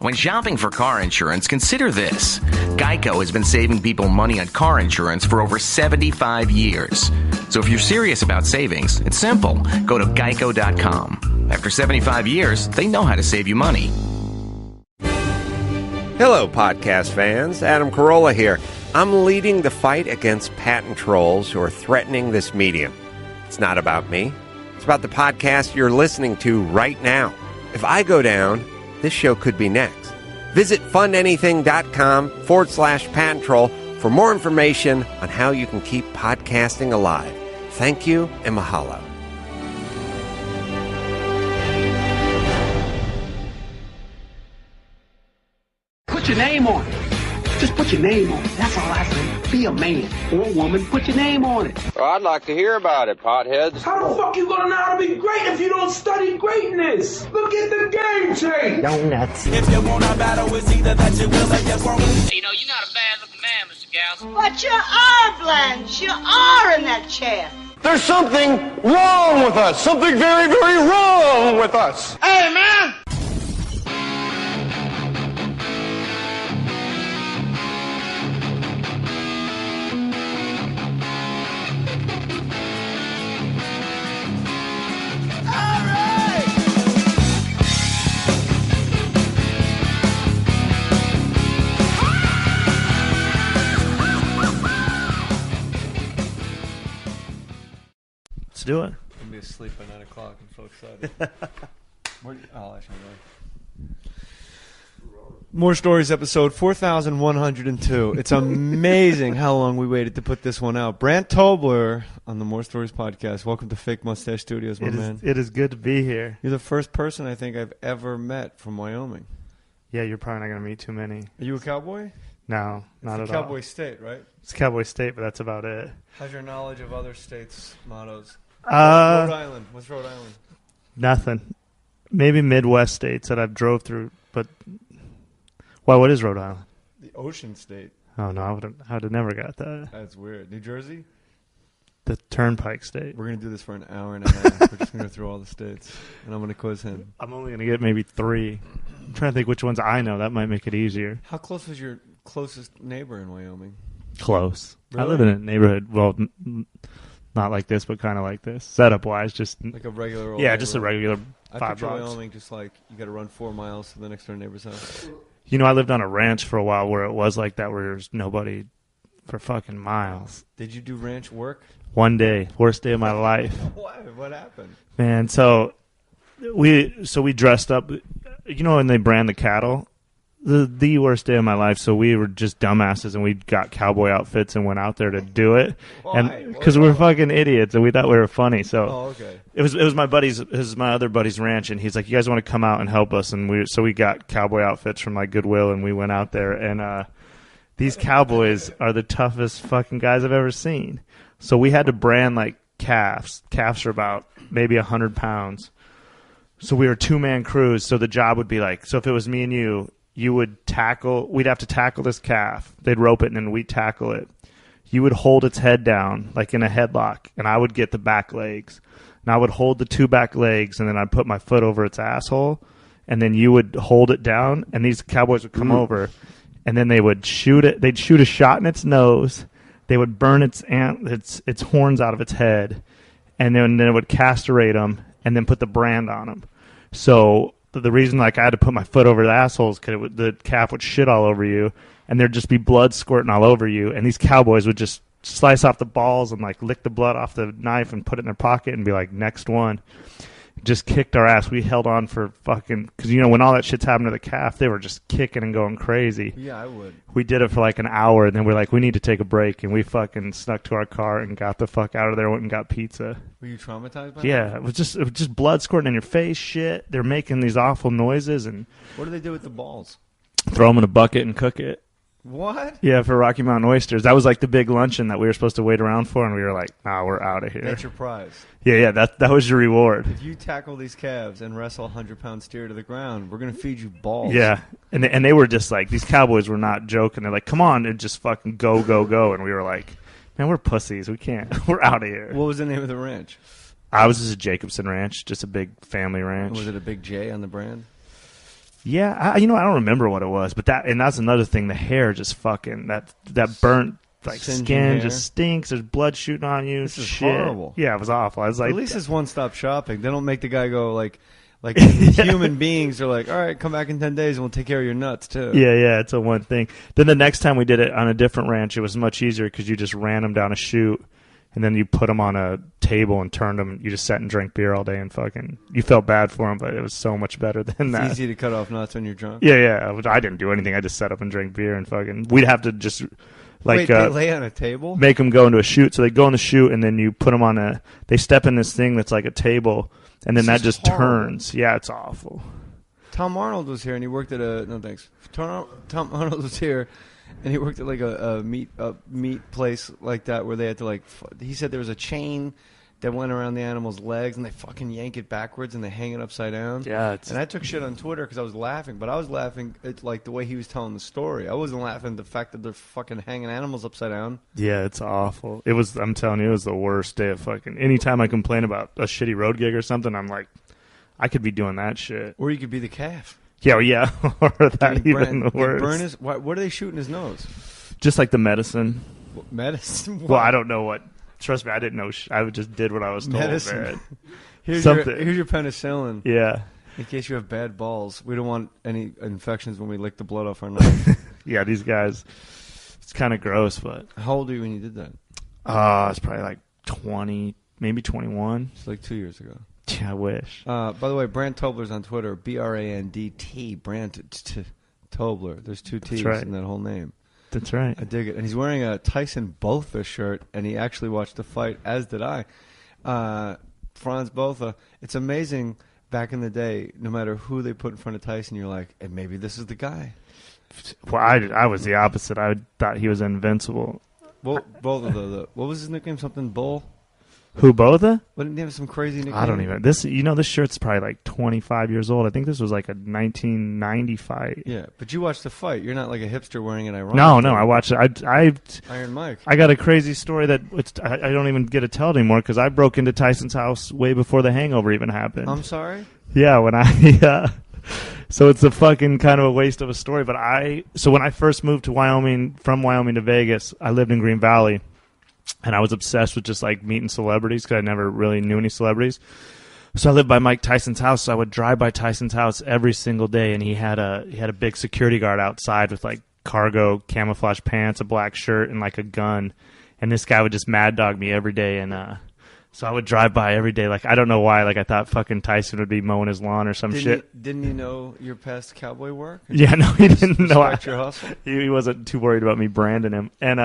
When shopping for car insurance, consider this. Geico has been saving people money on car insurance for over 75 years. So if you're serious about savings, it's simple. Go to geico.com. After 75 years, they know how to save you money. Hello, podcast fans. Adam Carolla here. I'm leading the fight against patent trolls who are threatening this medium. It's not about me. It's about the podcast you're listening to right now. If I go down, this show could be next. Visit fundanything.com/patent troll for more information on how you can keep podcasting alive. Thank you and mahalo. Put your name on it. Just put your name on it. That's all I say. Be a man or a woman. Put your name on it. Well, I'd like to hear about it, potheads. How the fuck you gonna know how to be great if you don't study greatness? Look at the game change. Donuts. If you want a battle, it's either that you will or you won't. You know, you're not a bad-looking man, Mr. Gals. But you are, Blanche. You are in that chair. There's something wrong with us. Something very, very wrong with us. Hey, man. Do it. I'm be asleep by 9 o'clock. I'm so excited. Mohr Stories episode 4102. It's amazing how long we waited to put this one out. Brandt Tobler on the Mohr Stories podcast. Welcome to Fake Mustache Studios, my man. It is good to be here. You're the first person I think I've ever met from Wyoming. Yeah, you're probably not going to meet too many. Are you a cowboy? No, not at all. Cowboy state, right? It's Cowboy State, but that's about it. How's your knowledge of other states' mottos? Rhode Island. What's Rhode Island? Nothing. Maybe Midwest states that I've drove through, but why? What is Rhode Island? The ocean state. Oh no, I would have never got that. That's weird. New Jersey? The Turnpike State. We're gonna do this for an hour and a half. We're just gonna go through all the states, and I'm gonna quiz him. I'm only gonna get maybe 3. I'm trying to think which ones I know. That might make it easier. How close was your closest neighbor in Wyoming? Close. Really? I live in a neighborhood. Well. Not like this, but kind of like this. Setup wise, just like a regular old yeah, just a regular 5 I picture blocks. Wyoming just like you got to run 4 miles to the next door neighbor's house. You know, I lived on a ranch for a while where it was like that, where there's nobody for fucking miles. Did you do ranch work? One day, worst day of my life. Why? What happened? Man, so we dressed up. You know, when they brand the cattle. The worst day of my life. So we were just dumbasses, and we got cowboy outfits and went out there to do it. Why? And because we were fucking idiots, and we thought we were funny. So okay. It was my buddy's. It was my other buddy's ranch, and he's like, "You guys want to come out and help us?" And we got cowboy outfits from like Goodwill, and we went out there. And these cowboys are the toughest fucking guys I've ever seen. So we had to brand like calves. Calves are about maybe 100 pounds. So we were 2-man crews. So the job would be like, so if it was me and you. You would tackle, we'd have to tackle this calf. They'd rope it and then we'd tackle it. You would hold its head down like in a headlock, and I would get the back legs. And I would hold the 2 back legs, and then I'd put my foot over its asshole, and then you would hold it down, and these cowboys would come over, and then they would shoot it. They'd shoot a shot in its nose. They would burn its horns out of its head, and then it would castrate them, and then put the brand on them. So the reason like I had to put my foot over the asshole is because the calf would shit all over you, and there'd just be blood squirting all over you, and these cowboys would just slice off the balls and like lick the blood off the knife and put it in their pocket and be like, next one. Just kicked our ass. We held on for fucking, because you know when all that shit's happened to the calf, they were just kicking and going crazy. Yeah, I would. We did it for like an hour, and then we're like, we need to take a break, and we fucking snuck to our car and got the fuck out of there. Went and got pizza. Were you traumatized by Yeah, that? it was just blood squirting in your face. Shit, they're making these awful noises, and What do they do with the balls? throw them in a bucket and cook it. What? Yeah, for Rocky Mountain oysters. That was like the big luncheon that we were supposed to wait around for, and we were like, nah, we're out of here. That's your prize. Yeah, that was your reward. If you tackle these calves and wrestle a 100-pound steer to the ground, we're going to feed you balls. Yeah, and they were just like, these cowboys were not joking. They're like, come on, and just fucking go, go, go. And we were like, man, we're pussies. We can't. We're out of here. What was the name of the ranch? I was just a Jacobson ranch, just a big family ranch. Was it a big J on the brand? Yeah, I don't remember what it was, but that's another thing. The hair just fucking that burnt like Singeing skin hair. just stinks. There's blood shooting on you. This is Shit. horrible. Yeah, it was awful. I was like, At least it's one-stop shopping. They don't make the guy go like human beings are like, all right, come back in 10 days and we'll take care of your nuts too. Yeah, it's a one thing. Then the next time we did it on a different ranch, it was much easier because you just ran them down a chute. And then you put them on a table and turned them. You just sat and drank beer all day and fucking. You felt bad for them, but it was so much better than that. It's easy to cut off nuts when you're drunk. Yeah. I didn't do anything. I just sat up and drank beer and fucking. We'd have to just Wait, they lay on a table? Make them go into a chute. So they go in the chute and then you put them on a. They step in this thing that's like a table, and then that just turns. Yeah, it's awful. Tom Arnold was here and he worked at a. No thanks. Tom Arnold was here. And he worked at like a meat place like that where they had to like. He said there was a chain that went around the animal's legs and they fucking yank it backwards and they hang it upside down. Yeah, and I took shit on Twitter because I was laughing, but I was laughing at like the way he was telling the story. I wasn't laughing at the fact that they're fucking hanging animals upside down. Yeah, it's awful. It was. I'm telling you, it was the worst day of fucking. Anytime I complain about a shitty road gig or something, I'm like, I could be doing that shit. Or you could be the calf. Yeah, or that even worse. What are they shooting his nose? Just like the medicine. Medicine? What? Well, I don't know what. Trust me, I didn't know. I just did what I was told. Medicine. Here's Something. Here's your penicillin. Yeah. In case you have bad balls. We don't want any infections when we lick the blood off our knife. Yeah, these guys. It's kind of gross, but. How old were you when you did that? It's probably like 20, maybe 21. It's like 2 years ago. Yeah, I wish. By the way, Brandt Tobler's on Twitter. BRANDT. Brandt Tobler. There's two T's in that whole name. That's right. I dig it. And he's wearing a Tyson Botha shirt, and he actually watched the fight, as did I. Franz Botha. It's amazing back in the day, no matter who they put in front of Tyson, you're like, hey, maybe this is the guy. Well, I was the opposite. I thought he was invincible. Well, Botha, what was his nickname? Something Bull? Who, Botha? Didn't he have some crazy nickname? I don't even. This shirt's probably like 25 years old. I think this was like a 1990 fight. Yeah, but you watched the fight. You're not like a hipster wearing an ironic. No, I watched it. Iron Mike. I got a crazy story that I don't even get to tell it anymore because I broke into Tyson's house way before the hangover even happened. I'm sorry? Yeah, when so it's a fucking kind of a waste of a story. But when I first moved to Wyoming, from Wyoming to Vegas, I lived in Green Valley. And I was obsessed with just like meeting celebrities because I never really knew any celebrities. So I lived by Mike Tyson's house. So I would drive by Tyson's house every single day, and he had a big security guard outside with like cargo camouflage pants, a black shirt, and like a gun. And this guy would just mad dog me every day. And so I would drive by every day. Like I don't know why. Like I thought fucking Tyson would be mowing his lawn or some shit. Didn't you know your past cowboy work? Yeah, no, he didn't know. Your hustle? He wasn't too worried about me branding him. And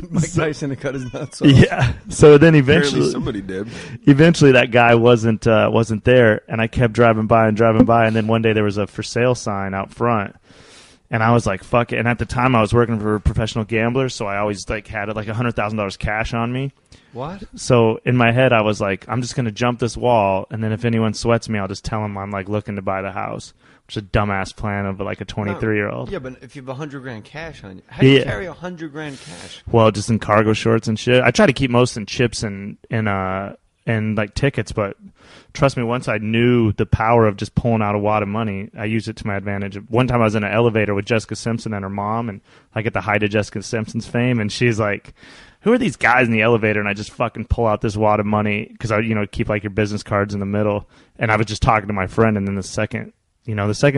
Mike Tyson to cut his nuts off. Yeah. So then eventually apparently somebody did. Eventually that guy wasn't there, and I kept driving by, and then one day there was a for sale sign out front. And I was like, fuck it. And at the time I was working for professional gamblers, so I always like had like $100,000 cash on me. What? So in my head I was like, I'm just going to jump this wall, and then if anyone sweats me, I'll just tell them I'm like looking to buy the house. Which is a dumbass plan of like a 23-year-old. Yeah, but if you have $100,000 cash on you, how do you carry $100,000 cash? Well, just in cargo shorts and shit. I try to keep most in chips and like tickets, but trust me, once I knew the power of just pulling out a wad of money, I used it to my advantage. One time I was in an elevator with Jessica Simpson and her mom, and I get the height of Jessica Simpson's fame, and she's like, who are these guys in the elevator? And I just fucking pull out this wad of money because I, keep like your business cards in the middle. And I was just talking to my friend, and then the second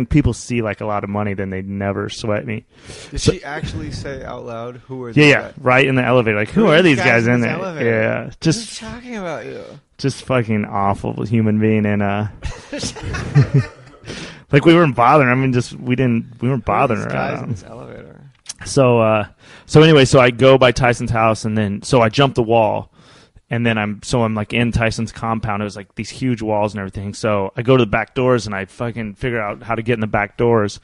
people see like a lot of money, then they never sweat me. Did she actually say out loud, who are these guys? Yeah, right in the elevator. Like, who are these guys in there? Elevator? Yeah. Who's talking about you? Just fucking awful human being. And, like we weren't bothering. I mean, we weren't bothering her. Guys in this elevator. So anyway, so I go by Tyson's house, and then, so I jump the wall. And then I'm like in Tyson's compound. It was like these huge walls and everything. So I go to the back doors and I fucking figure out how to get in the back doors.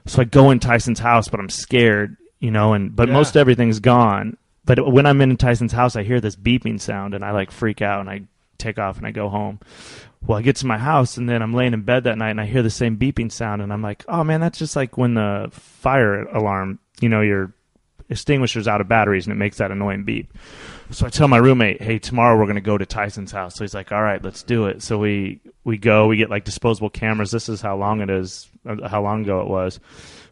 So I go in Tyson's house, but I'm scared, but most everything's gone. But when I'm in Tyson's house, I hear this beeping sound and I like freak out and I take off and I go home. Well, I get to my house and then I'm laying in bed that night and I hear the same beeping sound and I'm like, oh man, that's just like when the fire alarm, extinguisher's out of batteries, and it makes that annoying beep. So I tell my roommate, hey, tomorrow we're going to go to Tyson's house. So he's like, all right, let's do it. So we go, we get like disposable cameras. This is how long ago it was.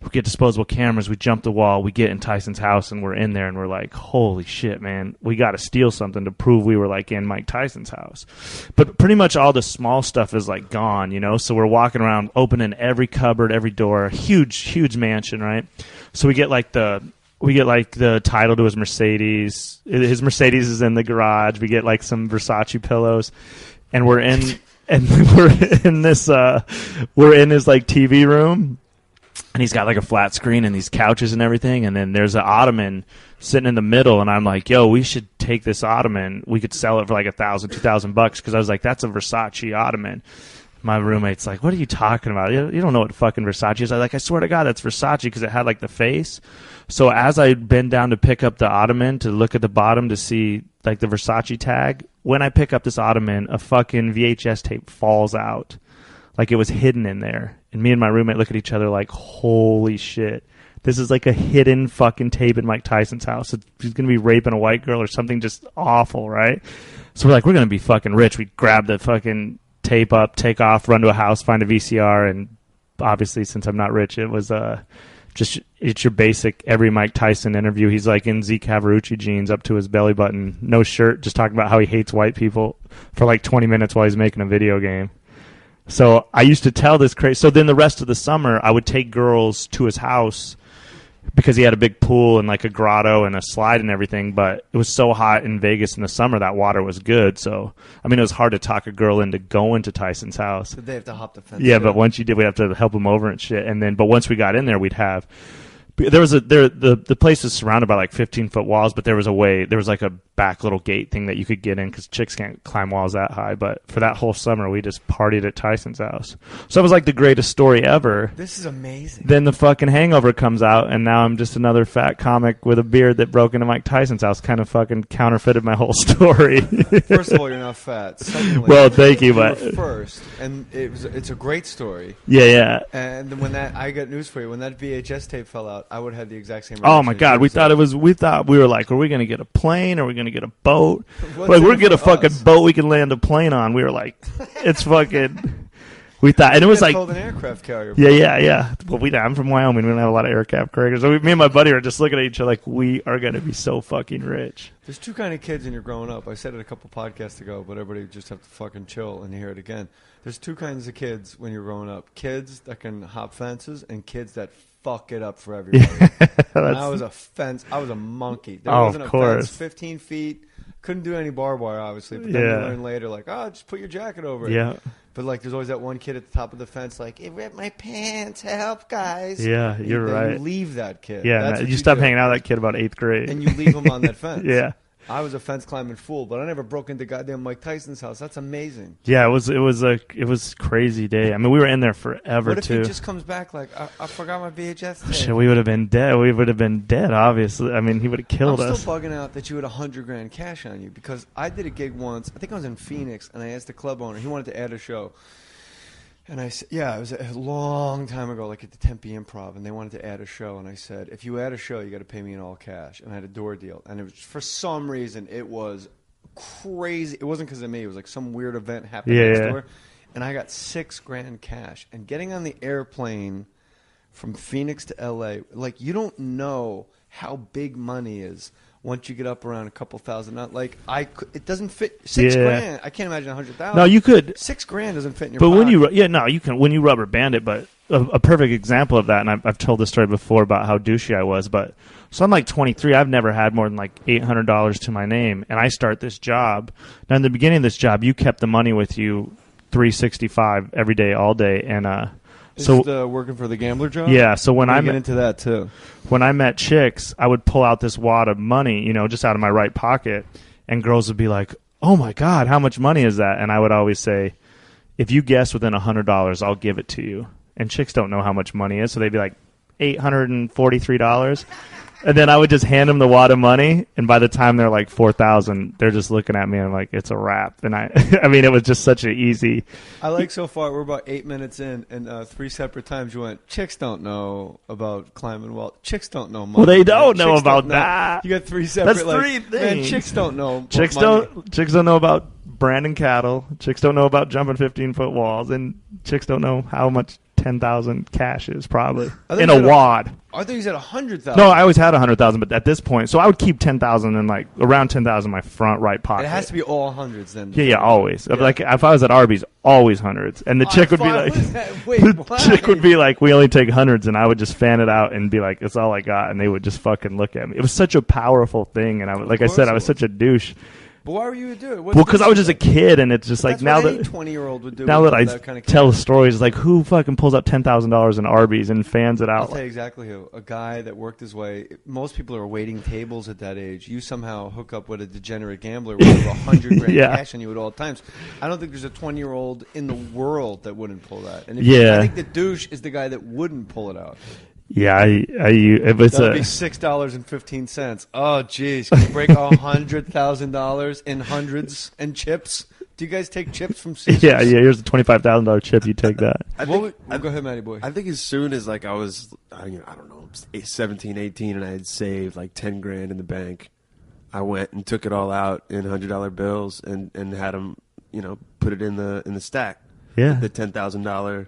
We get disposable cameras, we jump the wall, we get in Tyson's house, and we're in there, and we're like, holy shit, man, we got to steal something to prove we were like in Mike Tyson's house. But pretty much all the small stuff is like gone, you know? So we're walking around, opening every cupboard, every door, huge mansion, right? So we get like the title to his Mercedes. His Mercedes is in the garage. We get like some Versace pillows, and we're in his like TV room. And he's got like a flat screen and these couches and everything. And then there's an ottoman sitting in the middle. And I'm like, yo, we should take this ottoman. We could sell it for like $1,000, $2,000. Because I was like, that's a Versace ottoman. My roommate's like, what are you talking about? You don't know what fucking Versace is. I was like, I swear to God, that's Versace, because it had like the face. So as I bend down to pick up the ottoman to look at the bottom to see like the Versace tag, when I pick up this ottoman, a fucking VHS tape falls out. Like it was hidden in there. And me and my roommate look at each other like, holy shit. This is like a hidden fucking tape in Mike Tyson's house. He's going to be raping a white girl or something just awful, right? So we're like, we're going to be fucking rich. We grab the fucking tape up, take off, run to a house, find a VCR. And obviously, since I'm not rich, it was it's your basic every Mike Tyson interview. He's like in Z Cavarucci jeans up to his belly button, no shirt, just talking about how he hates white people for like 20 minutes while he's making a video game. So I used to tell this crazy. So then the rest of the summer, I would take girls to his house because he had a big pool and like a grotto and a slide and everything. But it was so hot in Vegas in the summer that water was good. So I mean, it was hard to talk a girl into going to Tyson's house. Did they have to hop the fence? Yeah, but once you did, we'd have to help them over and shit. And then, but once we got in there, we'd have. The place is surrounded by like 15-foot walls, but there was like a back little gate thing that you could get in because chicks can't climb walls that high. But for that whole summer, we just partied at Tyson's house. So it was like the greatest story ever. This is amazing. Then the fucking hangover comes out, and now I'm just another fat comic with a beard that broke into Mike Tyson's house. Kind of fucking counterfeited my whole story. First of all, you're not fat. Secondly, well, thank you, but first, and it's a great story. Yeah. And when I got news for you, when that VHS tape fell out, I would have had the exact same. Oh my God, we thought we were like, are we going to get a plane? Are we going to get a boat? Like, we're going to get a fucking boat we can land a plane on. We were like, it's fucking. We thought, and it was like an aircraft carrier. Yeah. Well, I'm from Wyoming. We don't have a lot of aircraft carriers. So me and my buddy are just looking at each other like, we are going to be so fucking rich. There's two kind of kids when you're growing up. I said it a couple podcasts ago, but everybody just have to fucking chill and hear it again. There's two kinds of kids when you're growing up: kids that can hop fences and kids that fuck it up for everybody. And I was a monkey. There wasn't a fence 15 feet. Couldn't do any barbed wire, obviously. But then you learn later, like, just put your jacket over it. Yeah. But, like, there's always that one kid at the top of the fence, like, it ripped my pants, help, guys. Yeah, you're right. You leave that kid. Yeah, you stop hanging out with that kid about 8th grade. And you leave him on that fence. Yeah. I was a fence climbing fool, but I never broke into goddamn Mike Tyson's house. That's amazing. Yeah, it was a crazy day. I mean, we were in there forever. What if too. he just comes back like, I forgot my VHS tape? Shit, we would have been dead. We would have been dead, obviously. I mean, he would have killed us. I'm still bugging out that you had $100,000 cash on you, because I did a gig once. I think I was in Phoenix, and I asked the club owner. He wanted to add a show. And I said, it was a long time ago, like at the Tempe Improv, and they wanted to add a show. And I said, if you add a show, you got to pay me in all cash. And I had a door deal. And it was, for some reason, it was crazy. It wasn't because of me. It was like some weird event happened next door. And I got $6,000 cash. And getting on the airplane from Phoenix to L.A., like, you don't know how big money is once you get up around a couple thousand. Like, it doesn't fit. $6,000. I can't imagine 100,000. No, you could. $6,000 doesn't fit in your pocket. But you can when you rubber band it. But a perfect example of that, and I've told this story before about how douchey I was. But so I'm like 23. I've never had more than like $800 to my name, and I start this job. Now, in the beginning of this job, you kept the money with you 365 every day, all day, and So working for the gambler job? Yeah. So when I get into that too. When I met chicks, I would pull out this wad of money, just out of my right pocket, and girls would be like, "Oh my God, how much money is that?" And I would always say, "If you guess within $100, I'll give it to you." And chicks don't know how much money is, so they'd be like, $843. And then I would just hand them the wad of money, and by the time they're like 4,000, they're just looking at me and like, it's a wrap. And I mean, it was just such an easy. I like so far, we're about 8 minutes in, and 3 separate times you went, chicks don't know about climbing wall. Chicks don't know money. Well, they don't know Chicks about don't know. that. You got 3 separate, That's 3 things. Man, chicks don't know Chicks money. don't know about branding cattle. Chicks don't know about jumping 15-foot walls, and chicks don't know how much 10,000 cash is probably in a wad. I thought you said 100,000. No, I always had 100,000, but at this point, so I would keep 10,000 in like around 10,000 in my front right pocket. It has to be all hundreds then. Yeah, always. Yeah. Like if I was at Arby's, always hundreds, and the chick would be like, chick would be like, we only take hundreds, and I would just fan it out and be like, that's all I got, and they would just fucking look at me. It was such a powerful thing, and I like I said, I was such a douche. But why were you do it? Well, because I was just a kid, and it's just like that's now what any that 20-year-old would do. now that I kind of tell stories, like who fucking pulls out $10,000 in Arby's and fans it out? I'll tell you exactly who. A guy that worked his way. Most people are waiting tables at that age. You somehow hook up with a degenerate gambler with over 100 grand Yeah. cash on you at all times. I don't think there's a 20-year-old in the world that wouldn't pull that. And Yeah. I think the douche is the guy that wouldn't pull it out. Yeah, it was That would be $6.15. Oh, jeez. Can you break $100,000 in hundreds and chips? Do you guys take chips from Caesars? yeah. Here's a $25,000 chip. You take that. Go ahead, Matty boy. I think as soon as like I was, I don't know, 17, 18, and I had saved like 10 grand in the bank, I went and took it all out in $100 bills and had them, put it in the stack. Yeah. The $10,000.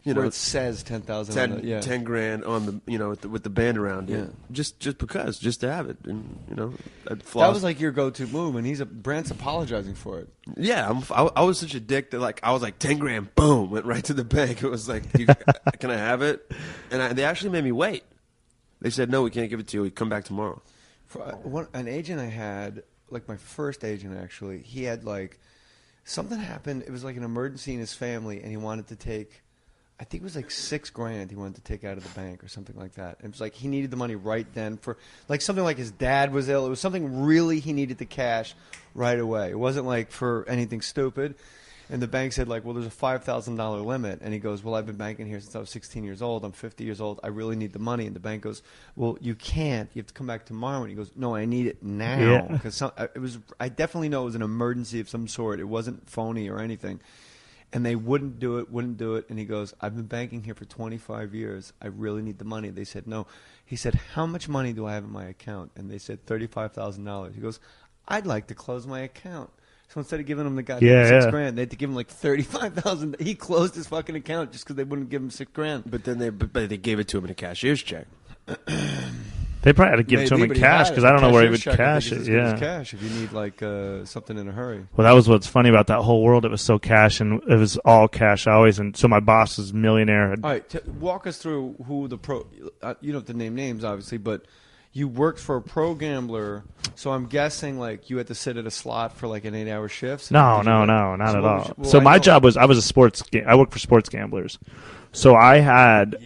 Where it says 10,000. 10 grand on the with the band around it. Yeah. Just to have it, and That was like your go-to move, and Brandt's apologizing for it. Yeah, I was such a dick that like I was like 10 grand, boom, went right to the bank. It was like, can I have it? And they actually made me wait. They said, no, we can't give it to you. We come back tomorrow. An agent I had, like my first agent actually, he had like something happened. It was like an emergency in his family, and he wanted to take. I think it was like $6 grand he wanted to take out of the bank or something like that. It was like he needed the money right then for like something like his dad was ill. It was something really he needed the cash right away. It wasn't like for anything stupid. And the bank said like, well, there's a $5,000 limit. And he goes, well, I've been banking here since I was 16 years old. I'm 50 years old. I really need the money. And the bank goes, well, you can't. You have to come back tomorrow. And he goes, no, I need it now. Because I definitely know it was an emergency of some sort. It wasn't phony or anything. And they wouldn't do it. And he goes, I've been banking here for 25 years. I really need the money. They said, no. He said, how much money do I have in my account? And they said, $35,000. He goes, I'd like to close my account. So instead of giving him the goddamn $6 grand, they had to give him like $35,000. He closed his fucking account just because they wouldn't give him $6 grand. But then they gave it to him in a cashier's check. They probably had to give it to him in cash because I don't know where he would cash it. Yeah, cash if you need like something in a hurry. Well, that was what's funny about that whole world. It was so cash, and it was all cash always. And so my boss was a millionaire. All right, walk us through who the pro. You don't have to name names, obviously, but you worked for a pro gambler. So I'm guessing like you had to sit at a slot for like an 8-hour shift. No, not at all. So my job was I was a sports. I worked for sports gamblers. So I had.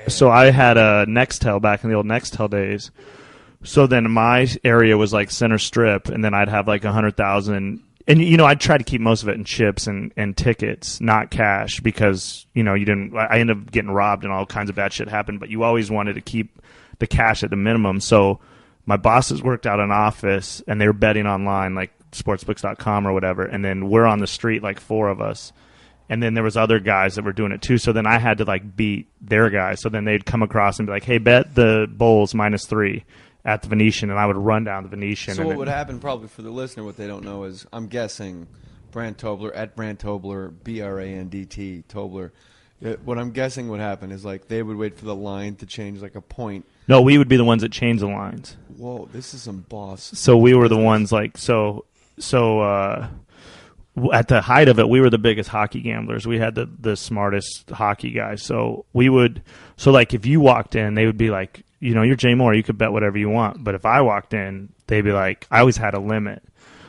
So I had a Nextel back in the old Nextel days. So then my area was like Center Strip, and then I'd have like 100,000. And I'd try to keep most of it in chips and tickets, not cash, because you didn't. I ended up getting robbed and all kinds of bad shit happened. But you always wanted to keep the cash at the minimum. So my bosses worked out an office, and they were betting online, like sportsbooks.com or whatever. And then we're on the street, like 4 of us. And then there was other guys that were doing it too. So then I had to like beat their guys. So then they'd come across and be like, hey, bet the Bulls -3 at the Venetian. And I would run down the Venetian. So what would happen probably for the listener, what they don't know is, I'm guessing Brandt Tobler, at Brandt Tobler, BRANDT, Tobler. What I'm guessing would happen is like they would wait for the line to change like a point. No, we would be the ones that changed the lines. Whoa, this is some boss. So we were the ones like, at the height of it, we were the biggest hockey gamblers. We had the smartest hockey guys. So like if you walked in, they would be like, you're Jay Mohr, you could bet whatever you want. But if I walked in, they'd be like, I always had a limit.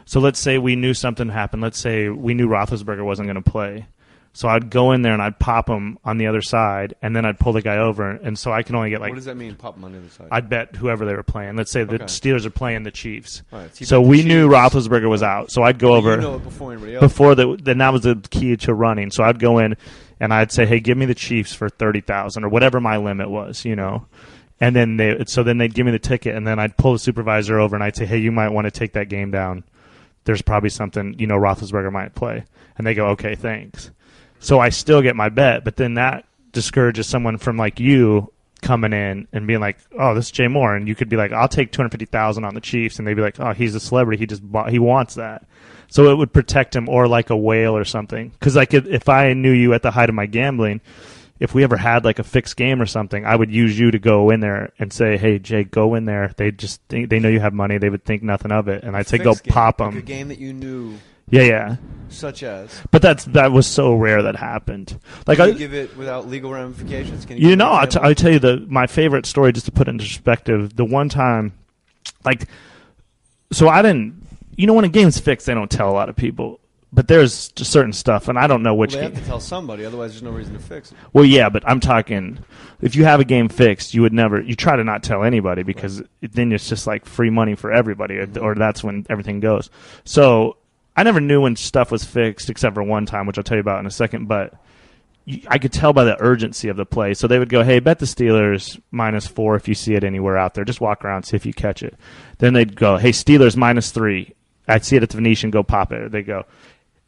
So let's say we knew something happened. Let's say we knew Roethlisberger wasn't going to play. So I'd go in there and I'd pop him on the other side, and then I'd pull the guy over. And so I can only get like... What does that mean, pop him on the other side? I'd bet whoever they were playing. Let's say the Steelers are playing the Chiefs. Right, so we knew Roethlisberger was out. So I'd go over... You know it before anybody else. Then that was the key to running. So I'd go in and I'd say, hey, give me the Chiefs for $30,000 or whatever my limit was, And then they'd give me the ticket, and then I'd pull the supervisor over, and I'd say, hey, you might want to take that game down. There's probably something, Roethlisberger might play. And they go, okay, thanks. So I still get my bet, but then that discourages someone from like you coming in and being like, oh, this is Jay Mohr. And you could be like, I'll take $250,000 on the Chiefs. And they'd be like, oh, he's a celebrity. He wants that. So it would protect him, or like a whale or something. Because like if I knew you at the height of my gambling, if we ever had like a fixed game or something, I would use you to go in there and say, hey, Jay, go in there. They just think, they know you have money. They would think nothing of it. And I'd say, go pop them. Like a game that you knew. Yeah. Such as? But that was so rare that happened. Like, Can you give it without legal ramifications? Can I'll tell you my favorite story, just to put it into perspective. The one time, so I didn't, when a game's fixed, they don't tell a lot of people. But there's just certain stuff, and I don't know which they game. have to tell somebody, otherwise there's no reason to fix it. Well, yeah, but I'm talking, if you have a game fixed, you try to not tell anybody, because then it's just like free money for everybody, or that's when everything goes. So I never knew when stuff was fixed, except for one time, which I'll tell you about in a second, but I could tell by the urgency of the play. So they would go, hey, bet the Steelers -4 if you see it anywhere out there. Just walk around, see if you catch it. Then they'd go, hey, Steelers -3. I'd see it at the Venetian, go pop it. They go,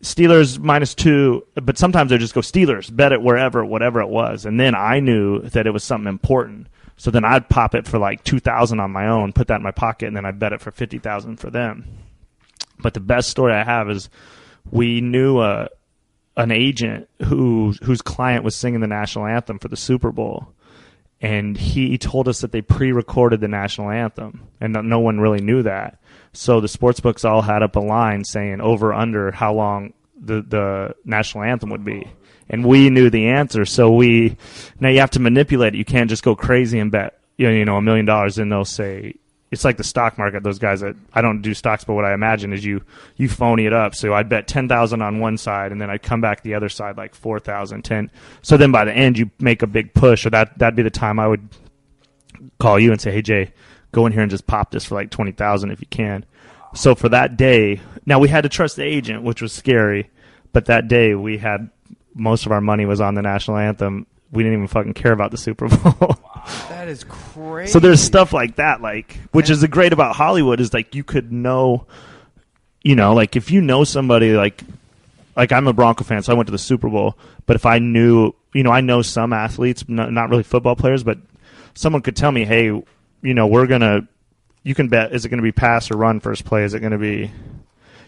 Steelers -2, but sometimes they just go Steelers, bet it wherever, whatever it was. And then I knew that it was something important. So then I'd pop it for like $2,000 on my own, put that in my pocket, and then I'd bet it for $50,000 for them. But the best story I have is we knew an agent whose client was singing the national anthem for the Super Bowl. And he told us that they pre-recorded the national anthem, and no one really knew that. So the sportsbooks all had up a line saying over under how long the national anthem would be. And we knew the answer, so now you have to manipulate it. You can't just go crazy and bet $1 million, and they'll say, it's like the stock market, those guys that, I don't do stocks, but what I imagine is you phony it up. So I'd bet 10,000 on one side, and then I'd come back the other side like 4,000, 10. So then by the end you make a big push, or that'd be the time I would call you and say, hey Jay, go in here and just pop this for like 20,000 if you can. So for that day, now we had to trust the agent, which was scary, but that day we had, most of our money was on the national anthem. We didn't even fucking care about the Super Bowl. That is crazy. So there's stuff like that, which is the great about Hollywood, is like you could know, like if you know somebody, like I'm a Bronco fan, so I went to the Super Bowl. But if I knew, I know some athletes, not really football players, but someone could tell me, hey, you can bet, is it going to be pass or run first play? Is it going to be,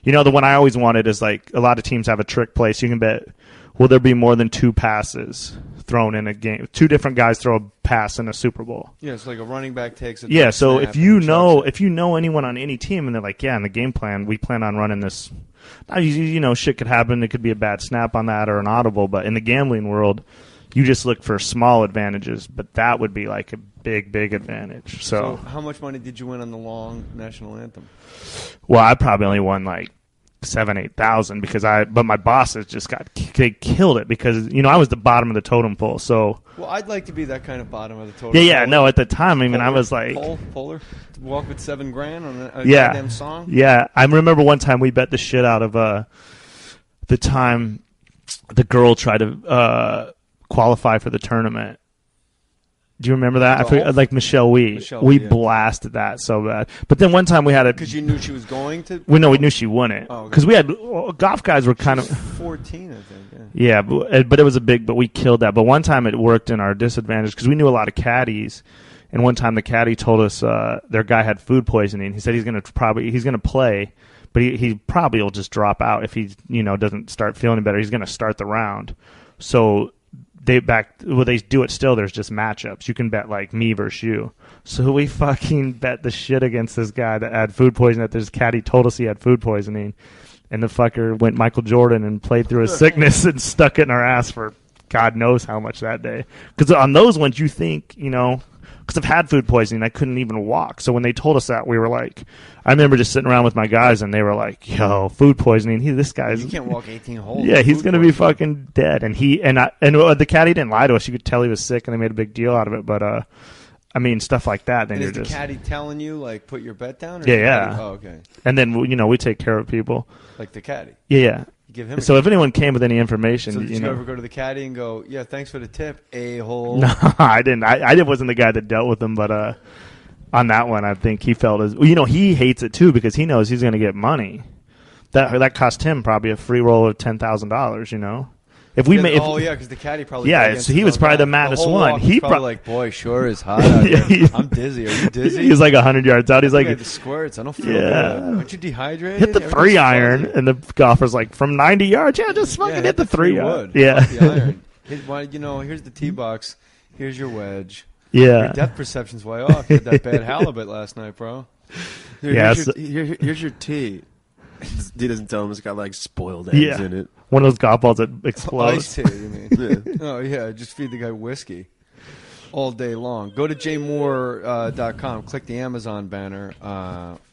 the one I always wanted is like a lot of teams have a trick play, so you can bet, will there be more than 2 passes thrown in a game? 2 different guys throw a pass in a Super Bowl. Yeah, it's like a running back takes it. Yeah, so if you know anyone on any team, and they're like, yeah, in the game plan, we plan on running this. Now, shit could happen. It could be a bad snap on that or an audible, but in the gambling world, you just look for small advantages, but that would be like a big, big advantage. So how much money did you win on the long national anthem? Well, I probably only won like 7,000-8,000 but my bosses just they killed it because I was the bottom of the totem pole. So well, I'd like to be that kind of bottom of the totem. Yeah. No, at the time, I was like Polar walk with $7,000 on a goddamn song. Yeah, I remember one time we bet the shit out of the time the girl tried to qualify for the tournament. Do you remember that? I forget, like Michelle Wee. We blasted that so bad. But then one time we had it because you knew she was going to. We knew she won it because we had golf guys were kind of 14, I think. Yeah, but it was a big. But we killed that. But one time it worked in our disadvantage because we knew a lot of caddies. And one time the caddy told us their guy had food poisoning. He said he's going to play, but he probably will just drop out if he doesn't start feeling better. He's going to start the round. So they do it still. There's just matchups. You can bet like me versus you. So we fucking bet the shit against this guy that had food poisoning. That this caddy told us he had food poisoning, and the fucker went Michael Jordan and played through his sickness and stuck it in our ass for God knows how much that day. Because on those ones you think because I've had food poisoning, I couldn't even walk. So when they told us that, we were like, I remember just sitting around with my guys, and they were like, "Yo, food poisoning. This guy's you can't walk 18 holes. Yeah, he's gonna be fucking dead." And the caddy didn't lie to us. You could tell he was sick, and they made a big deal out of it. But stuff like that. Then is the caddy telling you like put your bet down? Or yeah. Oh, okay. And then we take care of people. Like the caddy. Yeah. Give him. So if anyone came with any information, So did you you know, ever go to the caddy and go, yeah, thanks for the tip, a-hole? no, I didn't. I wasn't the guy that dealt with him, but on that one, I think he felt as he hates it too because he knows he's going to get money. That cost him probably a free roll of $10,000. You know, if we made. Because the caddy probably. So he was probably the maddest one. He probably like, boy, sure is hot out here. I'm dizzy. Are you dizzy? He's like 100 yards out. He's like the squirts. I don't feel good. Aren't you dehydrated? Hit the 3-iron, and the golfer's like from 90 yards. Yeah, just fucking hit the 3-iron. Yeah. Here's the tee box. Here's your wedge. Yeah. Your depth perception's way off. You had that bad halibut last night, bro. Here's your tee. He doesn't tell him it's got like spoiled eggs in it. One of those golf balls that explodes. Ice tea, you mean? Yeah. Oh yeah, just feed the guy whiskey all day long. Go to jmohr.com. Click the Amazon banner.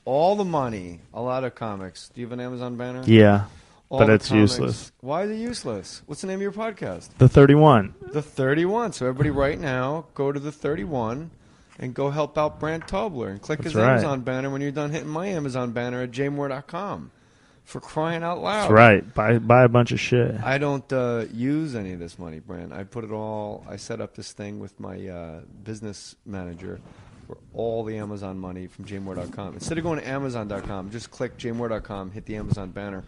All the money. A lot of comics. Do you have an Amazon banner? Yeah, but it's comics. useless. Why is it useless? What's the name of your podcast? The 31. The 31. So everybody, right now, go to the 31. And go help out Brandt Tobler and click his Amazon banner when you're done hitting my Amazon banner at jmohr.com. For crying out loud. That's right. Buy a bunch of shit. I don't use any of this money, Brandt. I set up this thing with my business manager for all the Amazon money from jmohr.com. Instead of going to amazon.com, just click jmohr.com, hit the Amazon banner.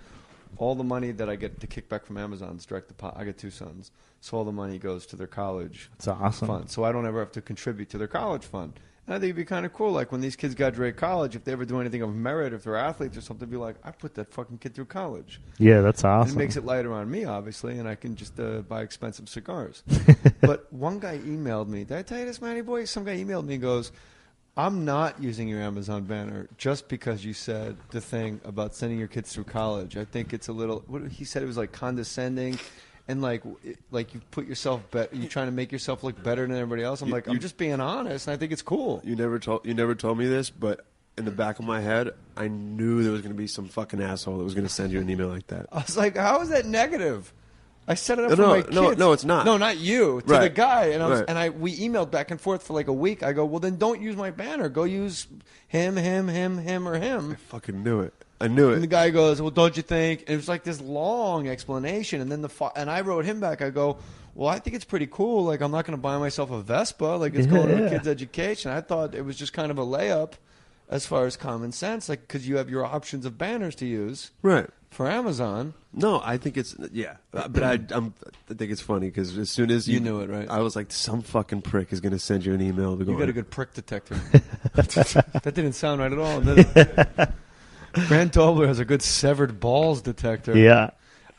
All the money that I get to kick back from Amazon is direct deposit. I got 2 sons, so all the money goes to their college fund. So I don't ever have to contribute to their college fund. And I think it'd be kind of cool, like when these kids graduate college, if they ever do anything of merit, if they're athletes or something, be like, I put that fucking kid through college. Yeah, that's awesome. And it makes it lighter on me, obviously, and I can just buy expensive cigars. But one guy emailed me. Did I tell you this, Matty Boy? Some guy emailed me and goes, I'm not using your Amazon banner just because you said the thing about sending your kids through college. I think it's a little. He said it was like condescending, and like you put yourself. You're trying to make yourself look better than everybody else. I'm I'm just being honest, and I think it's cool. You never told me this, but in the back of my head, I knew there was going to be some fucking asshole that was going to send you an email like that. I was like, how is that negative? I set it up for my kids. No, it's not. No, not you. To the guy. And we emailed back and forth for like a week. I go, well, then don't use my banner. Go use him, or him. I fucking knew it. I knew it. And the guy goes, well, don't you think? And it was like this long explanation. And then and I wrote him back. I go, well, I think it's pretty cool. Like, I'm not going to buy myself a Vespa. Like, it's going to a kid's education. I thought it was just kind of a layup as far as common sense. Like, because you have your options of banners to use. Right. For Amazon. No, I think it's but I think it's funny because as soon as you knew it, right? I was like, some fucking prick is going to send you an email. You got a good prick detector. That didn't sound right at all, did it? Brandt Tobler has a good severed balls detector. Yeah.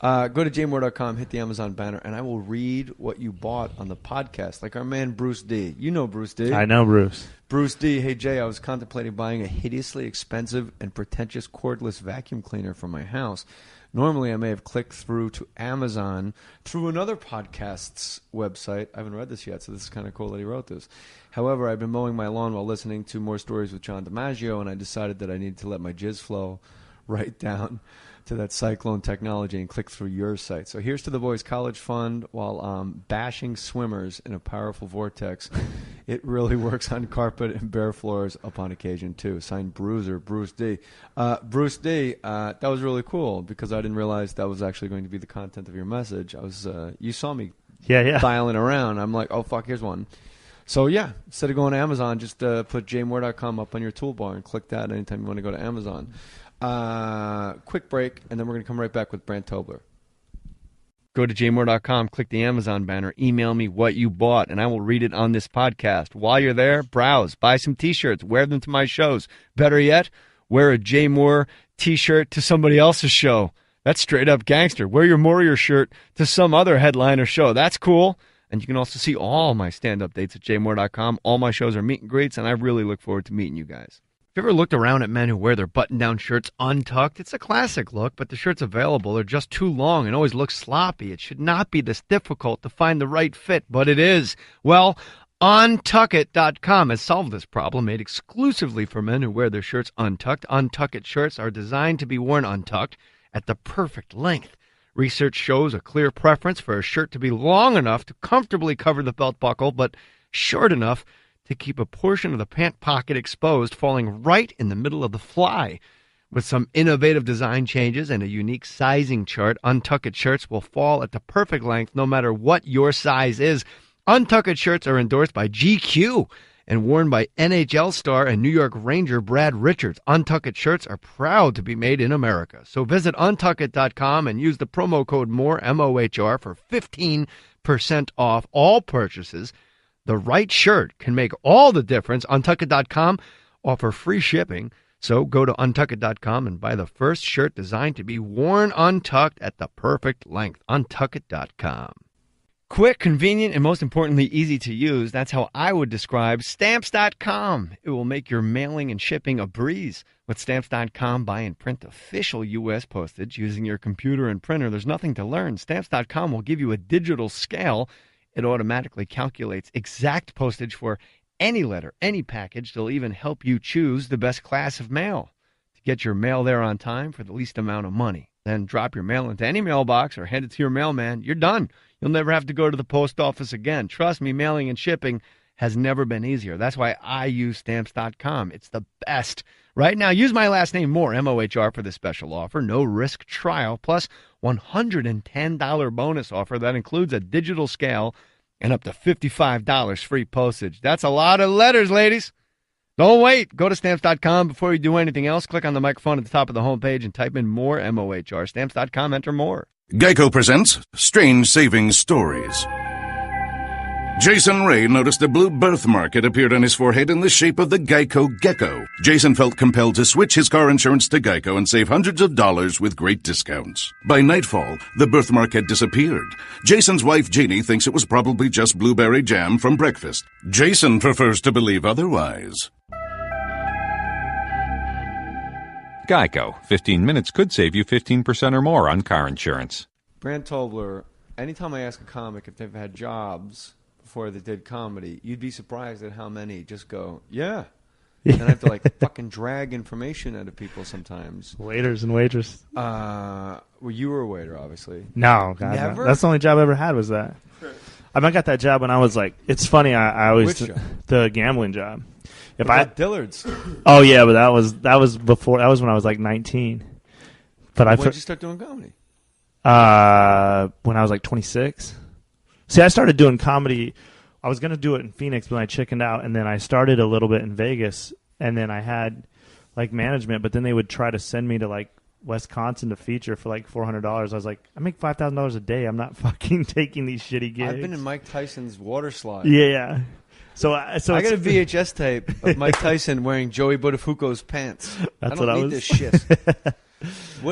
Go to jmohr.com, hit the Amazon banner, and I will read what you bought on the podcast. Like our man Bruce D. You know Bruce D. I know Bruce. Bruce D. Hey, Jay, I was contemplating buying a hideously expensive and pretentious cordless vacuum cleaner for my house. Normally, I may have clicked through to Amazon through another podcast's website. I haven't read this yet, so this is kind of cool that he wrote this. However, I've been mowing my lawn while listening to Mohr Stories with John DiMaggio, and I decided that I needed to let my jizz flow right down to that Cyclone technology and click through your site. So here's to the boys' college fund while bashing swimmers in a powerful vortex. It really works on carpet and bare floors upon occasion, too. Signed Bruiser, Bruce D. Bruce D, that was really cool because I didn't realize that was actually going to be the content of your message. You saw me dialing around. I'm like, oh, fuck, here's one. So, yeah, instead of going to Amazon, just put jmohr.com up on your toolbar and click that anytime you want to go to Amazon. Quick break, and then we're going to come right back with Brandt Tobler. Go to jmohr.com, click the Amazon banner, email me what you bought, and I will read it on this podcast. While you're there, browse, buy some T-shirts, wear them to my shows. Better yet, wear a Jay Mohr T-shirt to somebody else's show. That's straight up gangster. Wear your Mourier shirt to some other headliner show. That's cool. And you can also see all my stand-up dates at jmohr.com. All my shows are meet and greets, and I really look forward to meeting you guys. Have you ever looked around at men who wear their button-down shirts untucked? It's a classic look, but the shirts available are just too long and always look sloppy. It should not be this difficult to find the right fit, but it is. Well, Untuckit.com has solved this problem, made exclusively for men who wear their shirts untucked. Untuckit shirts are designed to be worn untucked at the perfect length. Research shows a clear preference for a shirt to be long enough to comfortably cover the belt buckle, but short enough to keep a portion of the pant pocket exposed, falling right in the middle of the fly. With some innovative design changes and a unique sizing chart, Untucked shirts will fall at the perfect length no matter what your size is. Untucked shirts are endorsed by GQ and worn by NHL star and New York Ranger Brad Richards. Untucked shirts are proud to be made in America. So visit untuckit.com and use the promo code MORE, M-O-H-R, for 15% off all purchases. The right shirt can make all the difference. Untuckit.com offer free shipping. So go to untuckit.com and buy the first shirt designed to be worn untucked at the perfect length. Untuckit.com. Quick, convenient, and most importantly, easy to use. That's how I would describe Stamps.com. It will make your mailing and shipping a breeze. With Stamps.com, buy and print official U.S. postage using your computer and printer. There's nothing to learn. Stamps.com will give you a digital scale. It automatically calculates exact postage for any letter, any package. They'll even help you choose the best class of mail to get your mail there on time for the least amount of money. Then drop your mail into any mailbox or hand it to your mailman. You're done. You'll never have to go to the post office again. Trust me, mailing and shipping has never been easier. That's why I use Stamps.com. It's the best. Right now, use my last name, Mohr, M-O-H-R, for this special offer. No risk trial, plus $110 bonus offer that includes a digital scale and up to $55 free postage. That's a lot of letters, ladies. Don't wait. Go to Stamps.com before you do anything else. Click on the microphone at the top of the homepage and type in MORE, M-O-H-R. Stamps.com, enter MORE. Geico presents Strange Savings Stories. Jason Ray noticed a blue birthmark had appeared on his forehead in the shape of the Geico gecko. Jason felt compelled to switch his car insurance to Geico and save hundreds of dollars with great discounts. By nightfall, the birthmark had disappeared. Jason's wife, Jeannie, thinks it was probably just blueberry jam from breakfast. Jason prefers to believe otherwise. Geico. 15 minutes could save you 15% or more on car insurance. Brandt Tobler, anytime I ask a comic if they've had jobs before they did comedy, you'd be surprised at how many just go, yeah. And I have to like fucking drag information out of people sometimes. Waiters and waitresses. Well, you were a waiter, obviously. No, God, never. No. That's the only job I ever had was that. I mean, I got that job when I was like, it's funny. I always the gambling job. If I Dillard's. Oh yeah, but that was before. That was when I was like 19. But when did you start doing comedy? When I was like 26. See, I started doing comedy. I was going to do it in Phoenix, but I chickened out, and then I started a little bit in Vegas, and then I had like management, but then they would try to send me to like Wisconsin to feature for like $400. I was like, I make $5,000 a day. I'm not fucking taking these shitty gigs. I've been in Mike Tyson's water slide. Yeah. So I got a VHS tape of Mike Tyson wearing Joey Buttafuoco's pants. That's I don't what need I was. This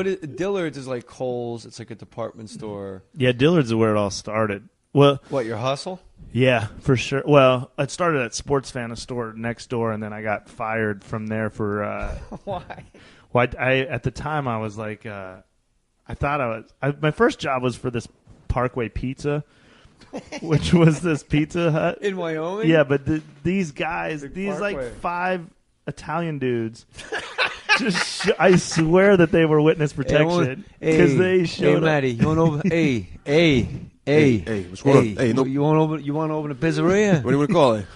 shit. Dillard's is like Kohl's. It's like a department store. Yeah, Dillard's is where it all started. Well, what, your hustle? Yeah, for sure. Well, it started at Sports Fan, a store next door, and then I got fired from there for why? Well, I at the time I was like, I thought my first job was for this Parkway Pizza, which was this Pizza Hut in Wyoming. Yeah, but these guys, these Parkway. like 5 Italian dudes. I swear that they were witness protection because they showed up. Matty, you want over? Hey, what's going on? Hey, no, you want to open a pizzeria? What do you want to call it?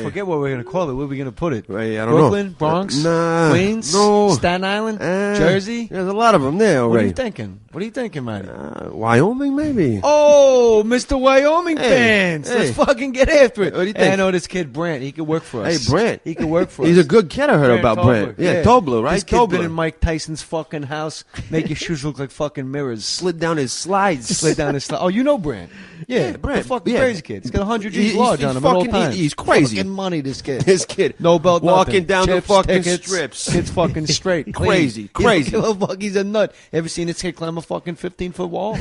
Forget what we're going to call it. Where are we going to put it? Hey, I don't Brooklyn, know. Bronx, Nah, Queens, no. Staten Island, Jersey. There's a lot of them there already. What are you thinking, Matty? Wyoming, maybe. Oh, Mr. Wyoming fans. Hey. Let's fucking get after it. What do you think? I know this kid, Brandt. He could work for us. Hey, Brandt. He could work for us. He's a good kid. I heard about Brandt. Yeah, Tobler, right? This kid Tobler. been in Mike Tyson's fucking house, make your shoes look like fucking mirrors. Slid down his slides. Oh, you know Brandt. Yeah, Brandt. The fucking crazy kid. He's got 100 G's lodge on him at all times. He's crazy. Fucking money, this kid. This kid. No belt, walking down Chips, the fucking tickets, strips. Kid's fucking straight. Crazy. He's a nut. Ever seen this kid climb a fucking 15-foot wall?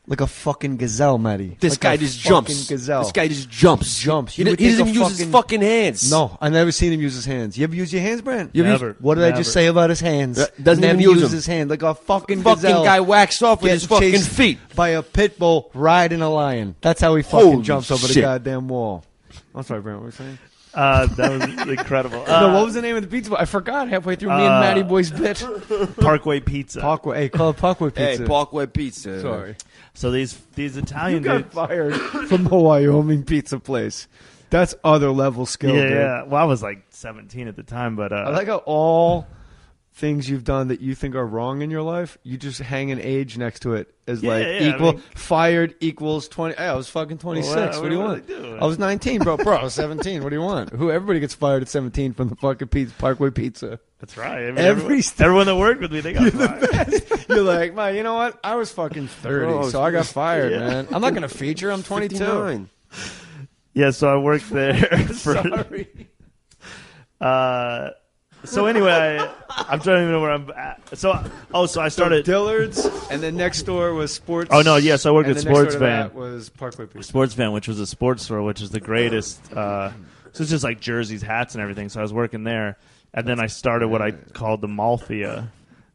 Like a fucking gazelle, Matty. This like guy just jumps. Gazelle. This guy just jumps. He doesn't even use his fucking hands. No, I've never seen him use his hands. You ever use your hands, Brandt? Never. What did I just say about his hands? Doesn't never even use uses them. his hand. Like a fucking Fucking gazelle. guy waxed off with his fucking chased feet. by a pit bull riding a lion. That's how he fucking Holy jumps over the shit. goddamn wall. I'm sorry, Brandt. What were you saying? That was incredible. No, what was the name of the pizza? I forgot halfway through me and Matty Boy's bit. Parkway Pizza. Parkway. Hey, call it Parkway Pizza. Hey, Parkway Pizza. Sorry. So these Italian You got dudes. fired from the Wyoming pizza place. That's other level skill, dude. Yeah. Well, I was like 17 at the time, but I like how all things you've done that you think are wrong in your life, you just hang an age next to it as equal. I mean, fired equals 20. Hey, I was fucking 26. Well, what do you want? doing? I was 19, bro. I was 17. What do you want? Everybody gets fired at 17 from the fucking Parkway Pizza. That's right. I mean, everyone that worked with me, they got fired. You're like, man, you know what? I was fucking 30, so I got fired, man. I'm not going to feature. I'm 22. 59. Yeah, so I worked there. Sorry. So anyway, I'm trying to even know where I'm at. So I started Dillard's, and then next door was Sports. Oh no, yes, I worked at Sports Van. That was Parkway Pizza. Sports Van, which was a sports store, which is the greatest. So it's just like jerseys, hats, and everything. So I was working there, and then I started what I called the Mallthea.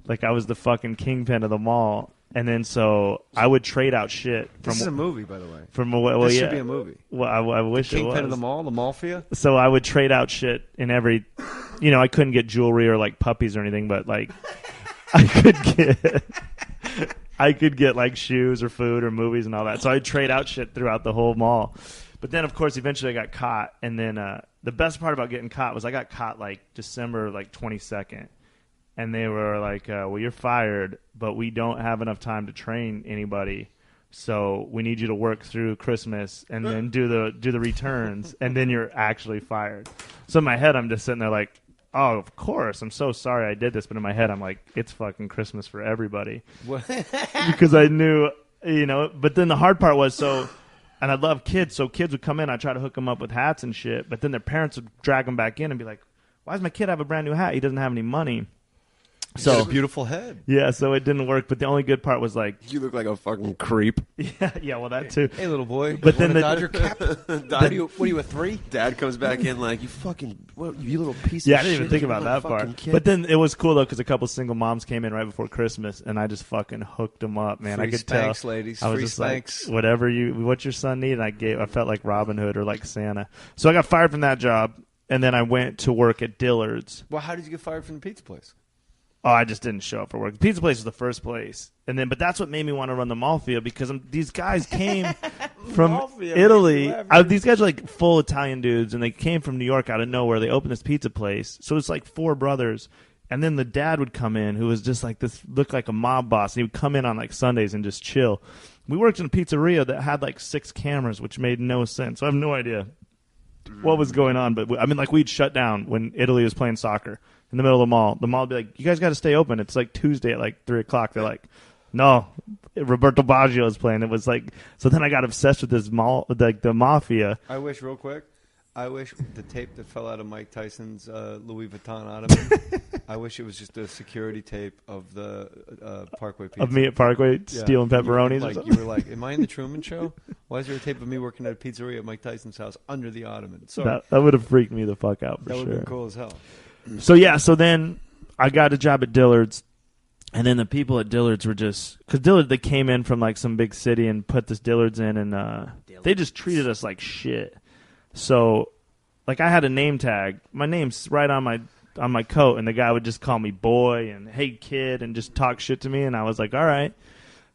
Like I was the fucking kingpin of the mall. And then so I would trade out shit. This is a movie, by the way. This should be a movie. Well, I wish it was. Kingpin of the mall, the Mallthea? So I would trade out shit in every... I couldn't get jewelry or like puppies or anything, but like I could get like shoes or food or movies and all that. So I'd trade out shit throughout the whole mall. But then, of course, eventually I got caught. And then the best part about getting caught was I got caught like December 22nd. And they were like, well, you're fired, but we don't have enough time to train anybody. So we need you to work through Christmas and then do the returns, and then you're actually fired. So in my head, I'm just sitting there like, oh, of course. I'm so sorry I did this. But in my head, I'm like, it's fucking Christmas for everybody. Because I knew, But then the hard part was and I love kids. So kids would come in. I'd try to hook them up with hats and shit. But then their parents would drag them back in and be like, why does my kid have a brand new hat? He doesn't have any money. So a beautiful head. Yeah, so it didn't work. But the only good part was like you look like a fucking creep. Yeah, well that too. Hey, little boy. But then the Dodger cap. What are you a 3? Dad comes back in like you little piece. Yeah, of I didn't even shit. think about that part. Kid. But then it was cool though because a couple single moms came in right before Christmas, and I just fucking hooked them up, man. Free I could spanks, tell. ladies. I was Free just spanks. like, what your son need, and I felt like Robin Hood or like Santa. So I got fired from that job, and then I went to work at Dillard's. Well, how did you get fired from the pizza place? Oh, I just didn't show up for work. The pizza place was the first place. But that's what made me want to run the Mallthea because these guys came from Italy. These guys are like full Italian dudes, and they came from New York out of nowhere. They opened this pizza place. So it's like 4 brothers. And then the dad would come in who was just like this, looked like a mob boss. And he would come in on like Sundays and just chill. We worked in a pizzeria that had like 6 cameras, which made no sense. So I have no idea what was going on. But we'd shut down when Italy was playing soccer. In the middle of the mall. The mall would be like, you guys got to stay open. It's like Tuesday at like 3 o'clock. They're like, no, Roberto Baggio is playing. It was like, so then I got obsessed with this mall, like the mafia. I wish the tape that fell out of Mike Tyson's Louis Vuitton ottoman, I wish it was just a security tape of the Parkway Pizza. Of me at Parkway stealing pepperonis. You were like, am I in the Truman Show? Why is there a tape of me working at a pizzeria at Mike Tyson's house under the ottoman? Sorry. That would have freaked me the fuck out for sure. That would have been cool as hell. So then I got a job at Dillard's, and then the people at Dillard's were just because Dillard's, they came in from like some big city and put this Dillard's in, and they just treated us like shit. So like I had a name tag, my name's right on my coat, and the guy would just call me boy and hey kid and just talk shit to me, and I was like, all right.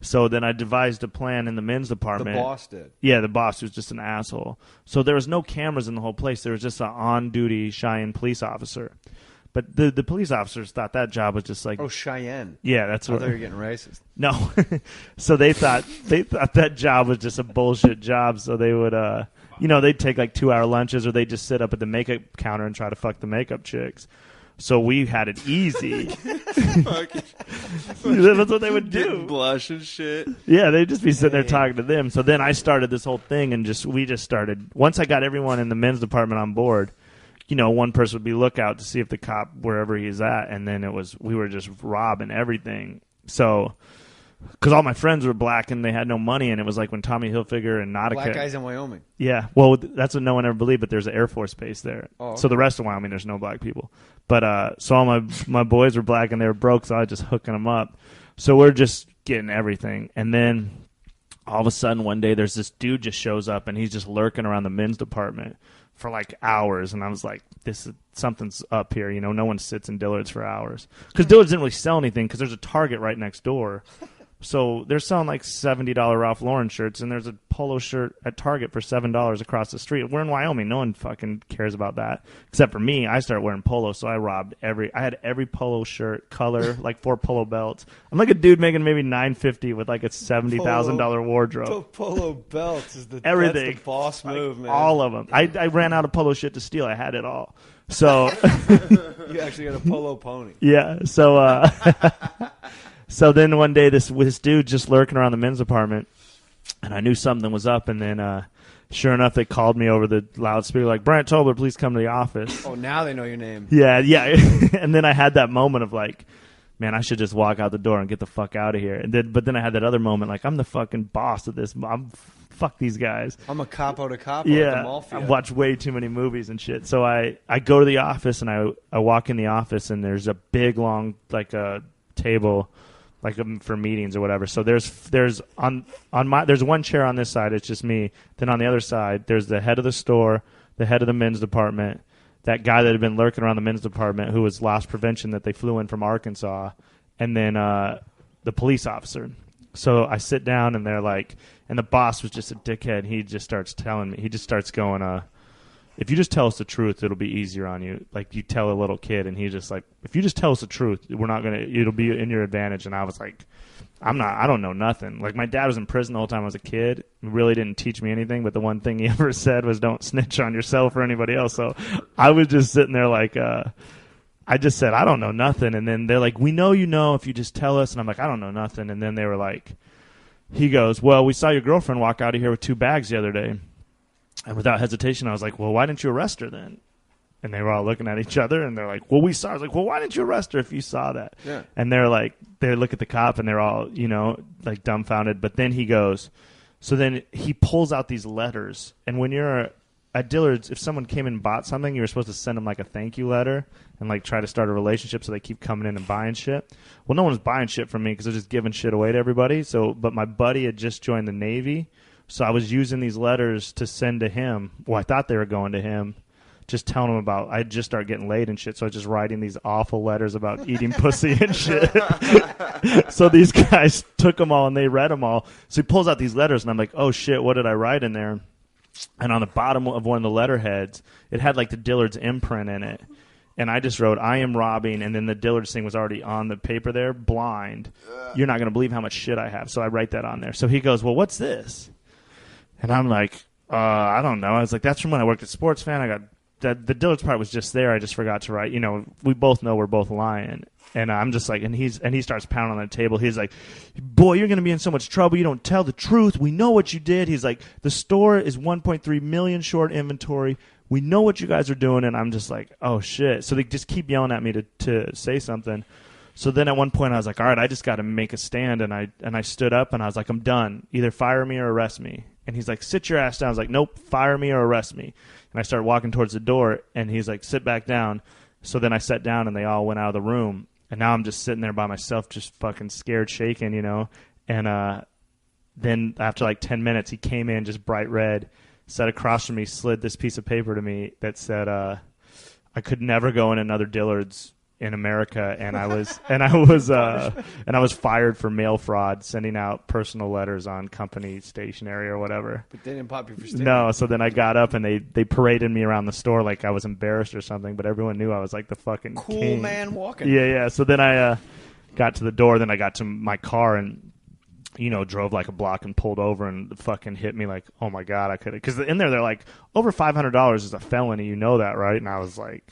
So then I devised a plan in the men's department. The boss did. Yeah, the boss was just an asshole. So there was no cameras in the whole place. There was just an on-duty Cheyenne police officer. But the police officers thought that job was just like... Oh, Cheyenne. Yeah, that's what... I what... thought you were getting racist. No. So they thought that job was just a bullshit job. So they would, they'd take like 2-hour lunches, or they'd just sit up at the makeup counter and try to fuck the makeup chicks. So we had it easy. That's what they would do. Getting blush and shit. Yeah, they'd just be sitting there talking to them. So then I started this whole thing, and we just started. Once I got everyone in the men's department on board, one person would be lookout to see if the cop wherever he's at, and then we were just robbing everything. So, because all my friends were black and they had no money, and it was like when Tommy Hilfiger and Nautica. Black guys in Wyoming. Yeah, well, that's what no one ever believed, but there's an Air Force base there. Oh, okay. So the rest of Wyoming, there's no black people. But so all my boys were black and they were broke, so I was just hooking them up. So we're just getting everything. And then all of a sudden one day there's this dude just shows up, and he's just lurking around the men's department for like hours. And I was like, something's up here. No one sits in Dillard's for hours. Because Dillard's didn't really sell anything because there's a Target right next door. So they're selling like $70 Ralph Lauren shirts, and there's a polo shirt at Target for $7 across the street. We're in Wyoming. No one fucking cares about that. Except for me, I started wearing polo, so I had every polo shirt, color, like 4 polo belts. I'm like a dude making maybe $950 with like a $70,000 wardrobe. Polo belts is everything. That's the boss move, man. All of them. I ran out of polo shit to steal. I had it all. So you actually got a polo pony. Yeah. So so then one day this dude just lurking around the men's department, and I knew something was up. And then sure enough, they called me over the loudspeaker like, Brandt Tobler, please come to the office. Oh, now they know your name. Yeah. And then I had that moment of like, man, I should just walk out the door and get the fuck out of here. But then I had that other moment like, I'm the fucking boss of this. Fuck these guys. I'm a capo to capo at the Mafia. I've watched way too many movies and shit. So I go to the office, and I walk in the office, and there's a big, long, like a table, like for meetings or whatever. So there's one chair on this side. It's just me. Then on the other side, there's the head of the store, the head of the men's department, that guy that had been lurking around the men's department who was loss prevention that they flew in from Arkansas, and then the police officer. So I sit down, and they're like, and the boss was just a dickhead. He just starts telling me, he just starts going, if you just tell us the truth, it'll be easier on you. Like you tell a little kid, and he's just like, if you just tell us the truth, it'll be in your advantage. And I was like, I don't know nothing. Like my dad was in prison the whole time I was a kid. He really didn't teach me anything, but the one thing he ever said was don't snitch on yourself or anybody else. So I was just sitting there like, I just said, I don't know nothing. And then they're like, we know you know if you just tell us. And I'm like, I don't know nothing. And then they were like, he goes, well, we saw your girlfriend walk out of here with 2 bags the other day. And without hesitation, I was like, well, why didn't you arrest her then? And they were all looking at each other, and they're like, well, we saw her. I was like, well, why didn't you arrest her if you saw that? Yeah. And they're like, they look at the cop, and they're all, like dumbfounded. But then he goes, so then he pulls out these letters. And when you're at Dillard's, if someone came and bought something, you were supposed to send them like a thank you letter and like try to start a relationship so they keep coming in and buying shit. Well, no one was buying shit from me because they're just giving shit away to everybody. But my buddy had just joined the Navy. So I was using these letters to send to him. Well, I thought they were going to him, just telling him about I just started getting laid and shit. So I was just writing these awful letters about eating pussy and shit. So these guys took them all and they read them all. So he pulls out these letters and I'm like, oh shit, what did I write in there? And on the bottom of one of the letterheads, it had like the Dillard's imprint in it. And I just wrote, I am robbing, and then the Dillard's thing was already on the paper there, blind. You're not going to believe how much shit I have. So I write that on there. So he goes, well, what's this? And I'm like, I don't know. I was like, that's from when I worked at Sports Fan. I got the Dillard's part was just there. I just forgot to write. We both know we're both lying. And I'm just like, and he starts pounding on the table. He's like, boy, you're going to be in so much trouble. You don't tell the truth. We know what you did. He's like, the store is 1.3 million short inventory. We know what you guys are doing. And I'm just like, oh shit. So they just keep yelling at me to say something. So then at one point I was like, all right, I just got to make a stand. And I stood up and I was like, I'm done. Either fire me or arrest me. And he's like, sit your ass down. I was like, nope, fire me or arrest me. And I started walking towards the door, and he's like, sit back down. So then I sat down, and they all went out of the room. And now I'm just sitting there by myself, just fucking scared, shaking, And then after like 10 minutes, he came in just bright red, sat across from me, slid this piece of paper to me that said, I could never go in another Dillard's in America, and I was fired for mail fraud, sending out personal letters on company stationery or whatever. But they didn't pop you for stealing. No, so then I got up and they paraded me around the store like I was embarrassed or something, but everyone knew I was like the fucking cool king. Man walking. Yeah. So then I got to the door, then I got to my car and drove like a block and pulled over and fucking hit me like, oh my God, I could have. Because in there they're like, over $500 is a felony, you know that, right? And I was like,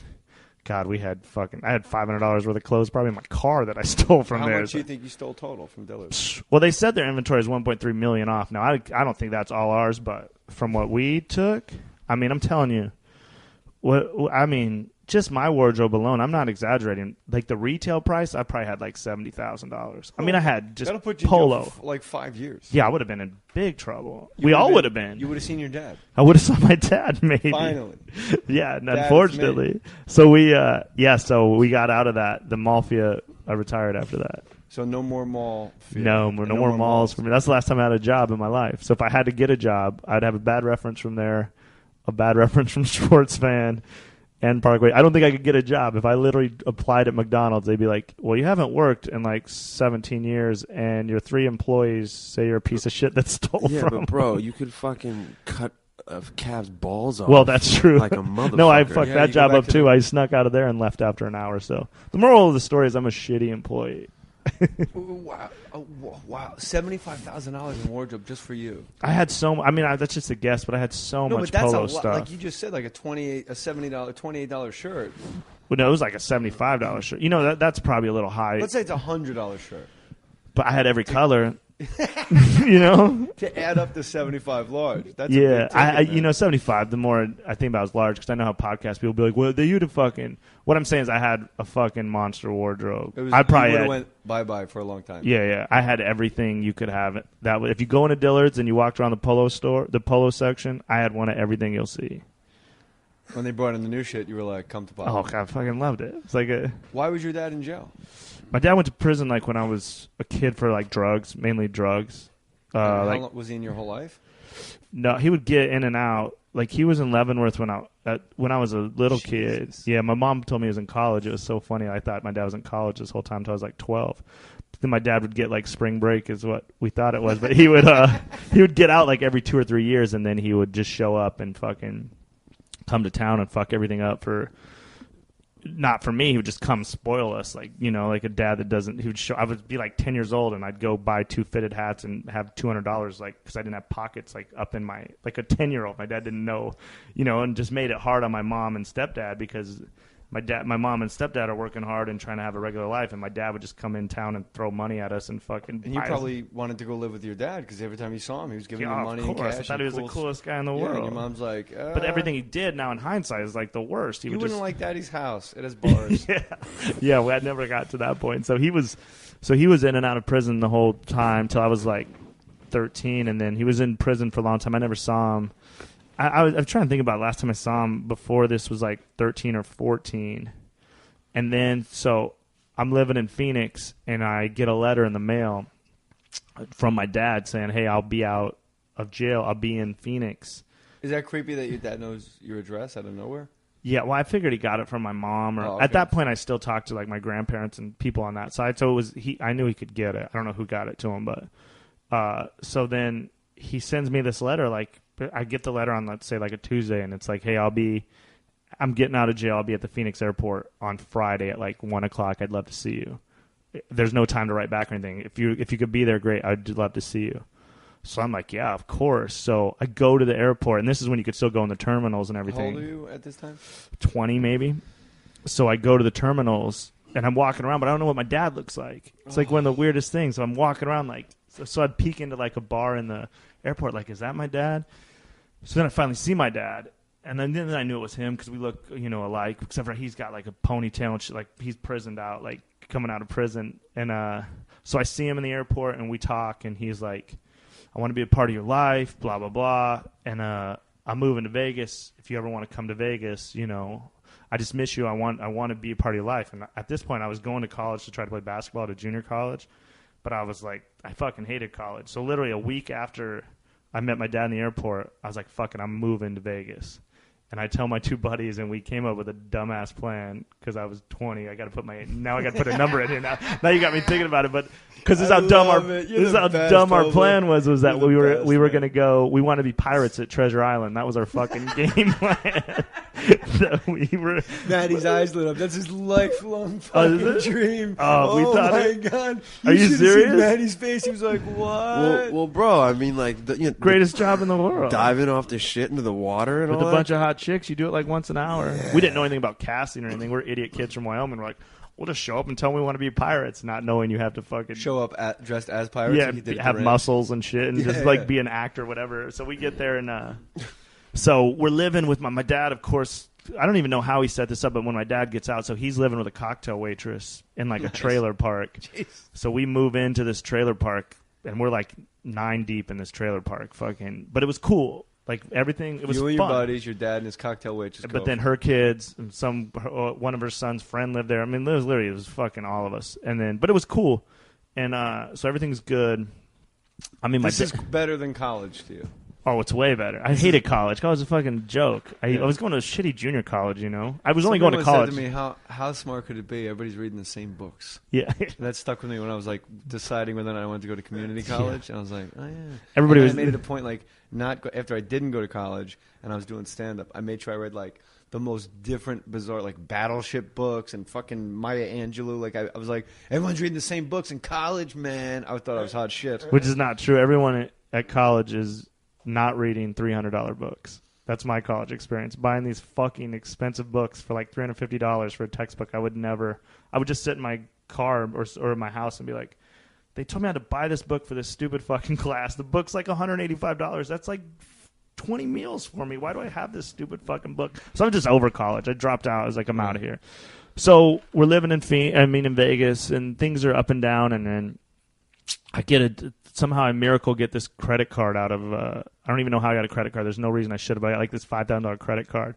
God, I had $500 worth of clothes probably in my car that I stole from there. How much do you think you stole total from Dillard's? Well, they said their inventory is 1.3 million off. Now, I don't think that's all ours, but from what we took, I mean, I'm telling you, just my wardrobe alone, I'm not exaggerating. Like the retail price, I probably had like $70,000. I mean, I had just that'll put you polo. For like 5 years. Yeah, I would have been in big trouble. We all would have been. You would have seen your dad. I would have saw my dad, maybe. Finally. Yeah, and unfortunately. So we got out of that. The Mafia, I retired after that. So no more mall. No more malls for me. That's the last time I had a job in my life. So if I had to get a job, I'd have a bad reference from there, a bad reference from Sports Fan, and Parkway. I don't think I could get a job. If I literally applied at McDonald's, they'd be like, well, you haven't worked in like 17 years, and your 3 employees say you're a piece of shit that stole from Yeah, but bro, you could fucking cut a calf's balls off. Well, that's true. Like a motherfucker. No, I fucked that job up too. I snuck out of there and left after an hour or so. The moral of the story is I'm a shitty employee. Wow. Oh, wow. $75,000 in wardrobe just for you. I had so I mean, that's just a guess, but I had so much polo stuff. Like you just said, like a $28 shirt. Well, no, it was like a $75 shirt. You know, that's probably a little high. Let's say it's a $100 shirt. But I had every color. You know, to add up to 75 large. That's yeah. a big ticket, you know, 75. The more I think about it was large because I know how podcast people be like, well, they you to fucking. What I'm saying is, I had a fucking monster wardrobe. I probably went bye for a long time. Yeah. I had everything you could have. That if you go into Dillard's and you walked around the polo store, the polo section, I had one of everything you'll see. When they brought in the new shit, you were like, "Come to buy." Oh, God, I fucking loved it. It's like a. Why was your dad in jail? My dad went to prison like when I was a kid for like drugs, mainly drugs. How long, was he in your whole life? No, he would get in and out. Like he was in Leavenworth when I was a little kid. Yeah, my mom told me he was in college. It was so funny. I thought my dad was in college this whole time until I was like 12. But then my dad would get like spring break is what we thought it was, but he would get out like every 2 or 3 years, and then he would just show up and fucking come to town and fuck everything up for. Not for me. He would just come spoil us, like, you know, like a dad that doesn't. He would show. I would be like 10 years old, and I'd go buy 2 fitted hats and have $200, like, because I didn't have pockets, like up in my like a 10-year-old. My dad didn't know, you know, and just made it hard on my mom and stepdad because my mom and stepdad are working hard and trying to have a regular life, and my dad would just come in town and throw money at us and fucking. And you probably wanted to go live with your dad because every time you saw him, he was giving you money and cash. I thought he was the coolest guy in the world. And your mom's like, but everything he did now in hindsight is like the worst. You wouldn't like Daddy's house. It has bars. yeah. I never got to that point. So he was in and out of prison the whole time till I was like 13, and then he was in prison for a long time. I never saw him. I'm trying to think about last time I saw him before this was like 13 or 14. And then, so I'm living in Phoenix, and I get a letter in the mail from my dad saying, hey, I'll be out of jail. I'll be in Phoenix. Is that creepy that your dad knows your address out of nowhere? Yeah, well, I figured he got it from my mom. Okay. At that point, I still talked to like my grandparents and people on that side. So it was I knew he could get it. I don't know who got it to him, but so then he sends me this letter. Like I get the letter on, let's say, like a Tuesday, and it's like, hey, I'm getting out of jail. I'll be at the Phoenix airport on Friday at like 1:00. I'd love to see you. There's no time to write back or anything. If you could be there, great. I'd love to see you. So I'm like, yeah, of course. So I go to the airport, and this is when you could still go in the terminals and everything. How old are you at this time? 20 maybe. So I go to the terminals, and I'm walking around, but I don't know what my dad looks like. It's like one of the weirdest things. So I'm walking around like, so I'd peek into like a bar in the airport, like, is that my dad? So then I finally see my dad. And then I knew it was him because we look, you know, alike, except for he's got like a ponytail and shit, like he's prisoned out, like coming out of prison. And so I see him in the airport and we talk, and he's like, I want to be a part of your life, blah, blah, blah. And I'm moving to Vegas. If you ever want to come to Vegas, you know, I just miss you. I want to be a part of your life. And at this point, I was going to college to try to play basketball at a junior college. But I was like, I fucking hated college. So literally a week after I met my dad in the airport, I was like, fuck it, I'm moving to Vegas. And I tell my 2 buddies, and we came up with a dumbass plan because I was 20. I got to put a number in here now. Now you got me thinking about it, but because this is how dumb our plan was that we were going to go. We wanted to be pirates at Treasure Island. That was our fucking game plan. Maddie's eyes lit up. That's his lifelong fucking dream. We thought my God! Are you serious? Maddie's face. He was like, "What?" Well, bro. I mean, like, greatest job in the world. Diving off the shit into the water and with all a bunch of hot chicks. You do it like once an hour. Yeah. We didn't know anything about casting or anything. We're idiot kids from Wyoming. We're like, we'll just show up and tell them we want to be pirates, not knowing you have to fucking show up dressed as pirates. Yeah, have muscles and shit, and just like be an actor, whatever. So we get there, and so we're living with my dad. Of course, I don't even know how he set this up, but when my dad gets out, so he's living with a cocktail waitress in like a trailer park. Jeez. So we move into this trailer park, and we're like 9 deep in this trailer park, fucking. But it was cool. Like everything, it was you and fun. Your buddies, your dad and his cocktail waitress. But then her kids and one of her son's friend lived there. I mean, it was fucking all of us. And then, but it was cool, and so everything's good. I mean, this is better than college to you. Oh, it's way better. I hated college. College was a fucking joke. I was going to a shitty junior college, you know? I was only going to college. Said to me, how smart could it be? Everybody's reading the same books. Yeah. That stuck with me when I was, like, deciding whether or not I wanted to go to community college. And I was like, oh, yeah. Everybody was... I made it a point, like, after I didn't go to college and I was doing stand-up, I made sure I read, like, the most different, bizarre, like, battleship books and fucking Maya Angelou. Like, I was like, everyone's reading the same books in college, man. I thought I was hot shit. Which is not true. Everyone at college is not reading $300 books. That's my college experience. Buying these fucking expensive books for like $350 for a textbook. I would just sit in my car or in my house and be like, they told me I had to buy this book for this stupid fucking class. The book's like $185. That's like 20 meals for me. Why do I have this stupid fucking book? So I'm just over college. I dropped out. I was like, I'm out of here. So we're living in Vegas, and things are up and down, and then I somehow I miracle get this credit card out of, I don't even know how I got a credit card. There's no reason I should have. I got like this $5,000 credit card.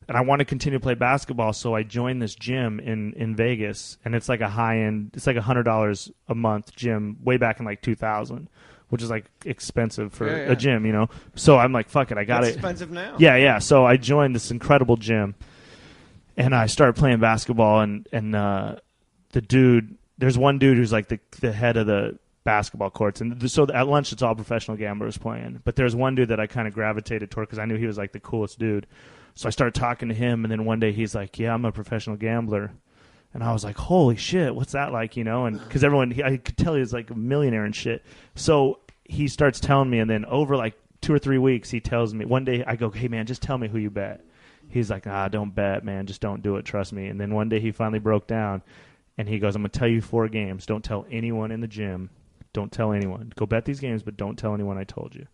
And I want to continue to play basketball, so I joined this gym in Vegas, and it's like a high-end, it's like $100 a month gym way back in like 2000, which is like expensive for a gym, you know? So I'm like, fuck it, I got it. It's expensive now. Yeah. So I joined this incredible gym, and I started playing basketball, and the dude, there's one dude who's like the head of the basketball courts, and so at lunch it's all professional gamblers playing, but there's one dude that I kind of gravitated toward because I knew he was like the coolest dude. So I started talking to him, and then one day he's like, yeah, I'm a professional gambler. And I was like, holy shit, what's that like, you know? And because I could tell he was like a millionaire and shit. So he starts telling me, and then over like 2 or 3 weeks, he tells me, one day I go, hey man, just tell me who you bet. He's like, don't bet, man, just don't do it, trust me. And then one day he finally broke down, and he goes, I'm going to tell you 4 games. Don't tell anyone in the gym. Don't tell anyone. Go bet these games, but don't tell anyone I told you.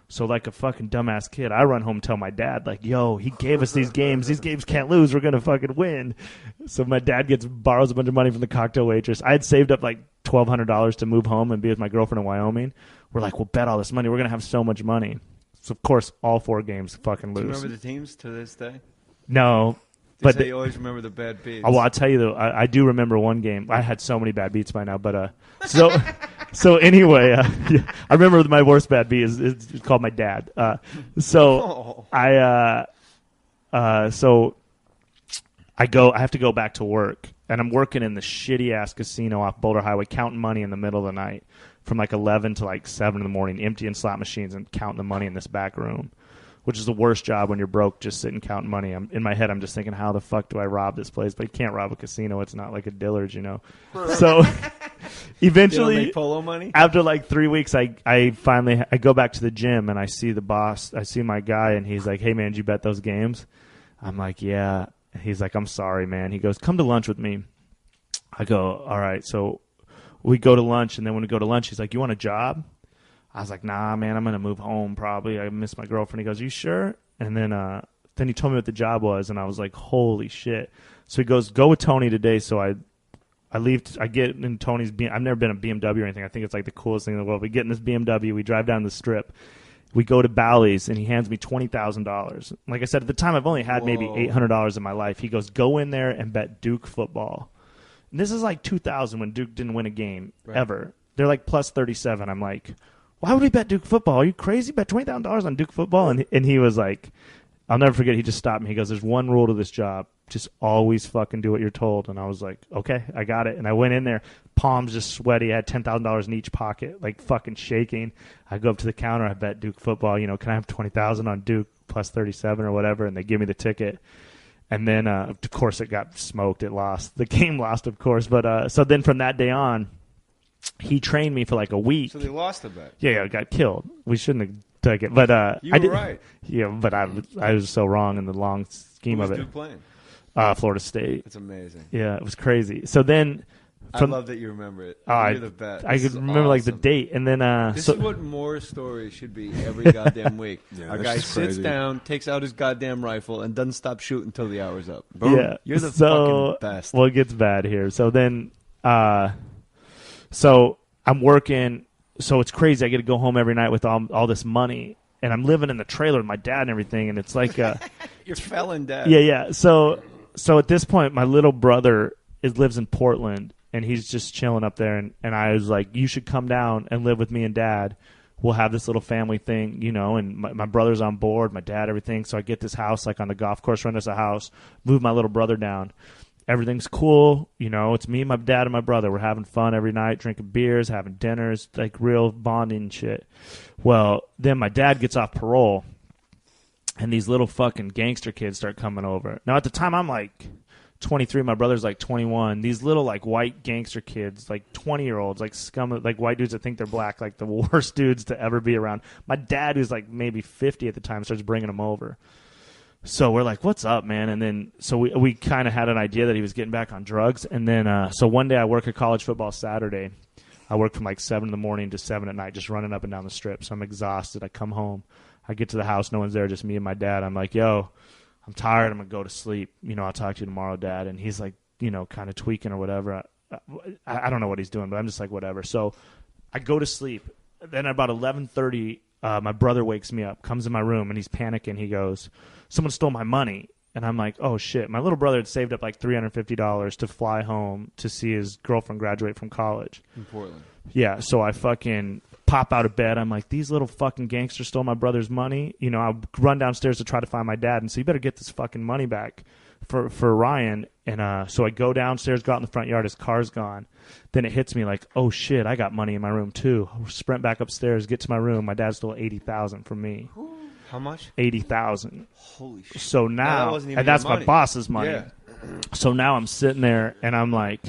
So like a fucking dumbass kid, I run home and tell my dad, like, yo, he gave us these games. These games can't lose. We're going to fucking win. So my dad borrows a bunch of money from the cocktail waitress. I had saved up like $1,200 to move home and be with my girlfriend in Wyoming. We're like, we'll bet all this money. We're going to have so much money. So, of course, all 4 games fucking lose. Do you remember the teams to this day? No. But you always remember the bad beats. Well, I'll tell you, though, I do remember one game. I had so many bad beats by now, but so anyway, I remember my worst bad beat is called my dad. So I have to go back to work, and I'm working in the shitty ass casino off Boulder Highway, counting money in the middle of the night from like 11 to like 7 in the morning, emptying slot machines and counting the money in this back room, which is the worst job when you're broke, just sitting counting money. In my head, I'm just thinking, how the fuck do I rob this place? But you can't rob a casino. It's not like a Dillard's, you know. So eventually, you don't make polo money? After like 3 weeks, I finally go back to the gym, and I see the boss. I see my guy, and he's like, hey, man, did you bet those games? I'm like, yeah. And he's like, I'm sorry, man. He goes, come to lunch with me. I go, all right. So we go to lunch, and then when we go to lunch, he's like, you want a job? I was like, nah, man, I'm going to move home probably. I miss my girlfriend. He goes, you sure? And then he told me what the job was, and I was like, holy shit. So he goes, go with Tony today. So I leave. I get in Tony's I've never been in a BMW or anything. I think it's like the coolest thing in the world. We get in this BMW. We drive down the strip. We go to Bally's, and he hands me $20,000. Like I said, at the time, I've only had maybe $800 in my life. He goes, go in there and bet Duke football. And this is like 2000 when Duke didn't win a game ever. They're like plus 37. I'm like, why would we bet Duke football? Are you crazy? Bet $20,000 on Duke football? And he was like, I'll never forget. He just stopped me. He goes, there's one rule to this job. Just always fucking do what you're told. And I was like, okay, I got it. And I went in there, palms just sweaty. I had $10,000 in each pocket, like fucking shaking. I go up to the counter. I bet Duke football. You know, can I have $20,000 on Duke plus 37 or whatever? And they give me the ticket. And then, of course, it got smoked. It lost. The game lost, of course. But so then from that day on, he trained me for like a week. So they lost the bet. Yeah, I got killed. We shouldn't have taken it. But you were right. Yeah, but I was so wrong in the long scheme of it. Who was Duke playing? Florida State. That's amazing. Yeah, it was crazy. So then, I love that you remember it. You're the best. I could remember like the date, and then this is what Mohr Stories should be every goddamn week. Our guy sits down, takes out his goddamn rifle, and doesn't stop shooting until the hour's up. Boom. Yeah, you're the fucking best. Well, it gets bad here. So then, so I'm working. So it's crazy. I get to go home every night with all this money, and I'm living in the trailer with my dad and everything. And it's like your felon dad. Yeah. So at this point, my little brother lives in Portland, and he's just chilling up there. And I was like, you should come down and live with me and Dad. we'll have this little family thing, you know, and my brother's on board, my dad, everything. So I get this house like on the golf course, rent us a house, move my little brother down. Everything's cool, you know, it's me, my dad, and my brother. We're having fun every night, drinking beers, having dinners, like real bonding shit. Well, then my dad gets off parole, and these little fucking gangster kids start coming over. Now, at the time, I'm like 23, my brother's like 21. These little like white gangster kids, like 20-year-olds, like scum, like white dudes that think they're black, like the worst dudes to ever be around. My dad, who's like maybe 50 at the time, starts bringing them over. So we're like, what's up, man? And then so we kind of had an idea that he was getting back on drugs. And then so one day I work at college football Saturday. I work from like 7 in the morning to 7 at night, just running up and down the strip. So I'm exhausted. I come home. I get to the house. No one's there, just me and my dad. I'm like, yo, I'm tired. I'm going to go to sleep. You know, I'll talk to you tomorrow, Dad. And he's like, you know, kind of tweaking or whatever. I don't know what he's doing, but I'm just like, whatever. So I go to sleep. Then at about 11:30, my brother wakes me up, comes in my room, and he's panicking. He goes, someone stole my money. And I'm like, oh, shit. My little brother had saved up like $350 to fly home to see his girlfriend graduate from college. In Portland. Yeah, so I fucking pop out of bed. I'm like, these little fucking gangsters stole my brother's money. You know, I'll run downstairs to try to find my dad and say, you better get this fucking money back for Ryan. And so I go downstairs, go out in the front yard. His car's gone. Then it hits me like, oh, shit, I got money in my room, too. I sprint back upstairs, get to my room. My dad stole $80,000 from me. How much? $80,000. Holy shit. So now, and that's my boss's money. Yeah. So now I'm sitting there, and I'm like,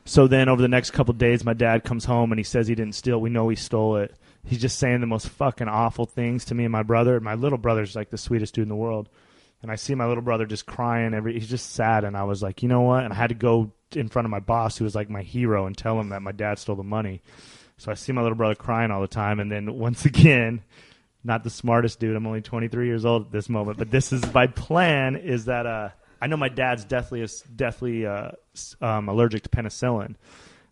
so then over the next couple of days, my dad comes home, and he says he didn't steal. We know he stole it. He's just saying the most fucking awful things to me and my brother. My little brother's like the sweetest dude in the world. And I see my little brother just crying. He's just sad. And I was like, you know what? And I had to go in front of my boss, who was like my hero, and tell him that my dad stole the money. So I see my little brother crying all the time. And then once again, not the smartest dude. I'm only 23 years old at this moment. But this is my plan is that I know my dad's deathly allergic to penicillin.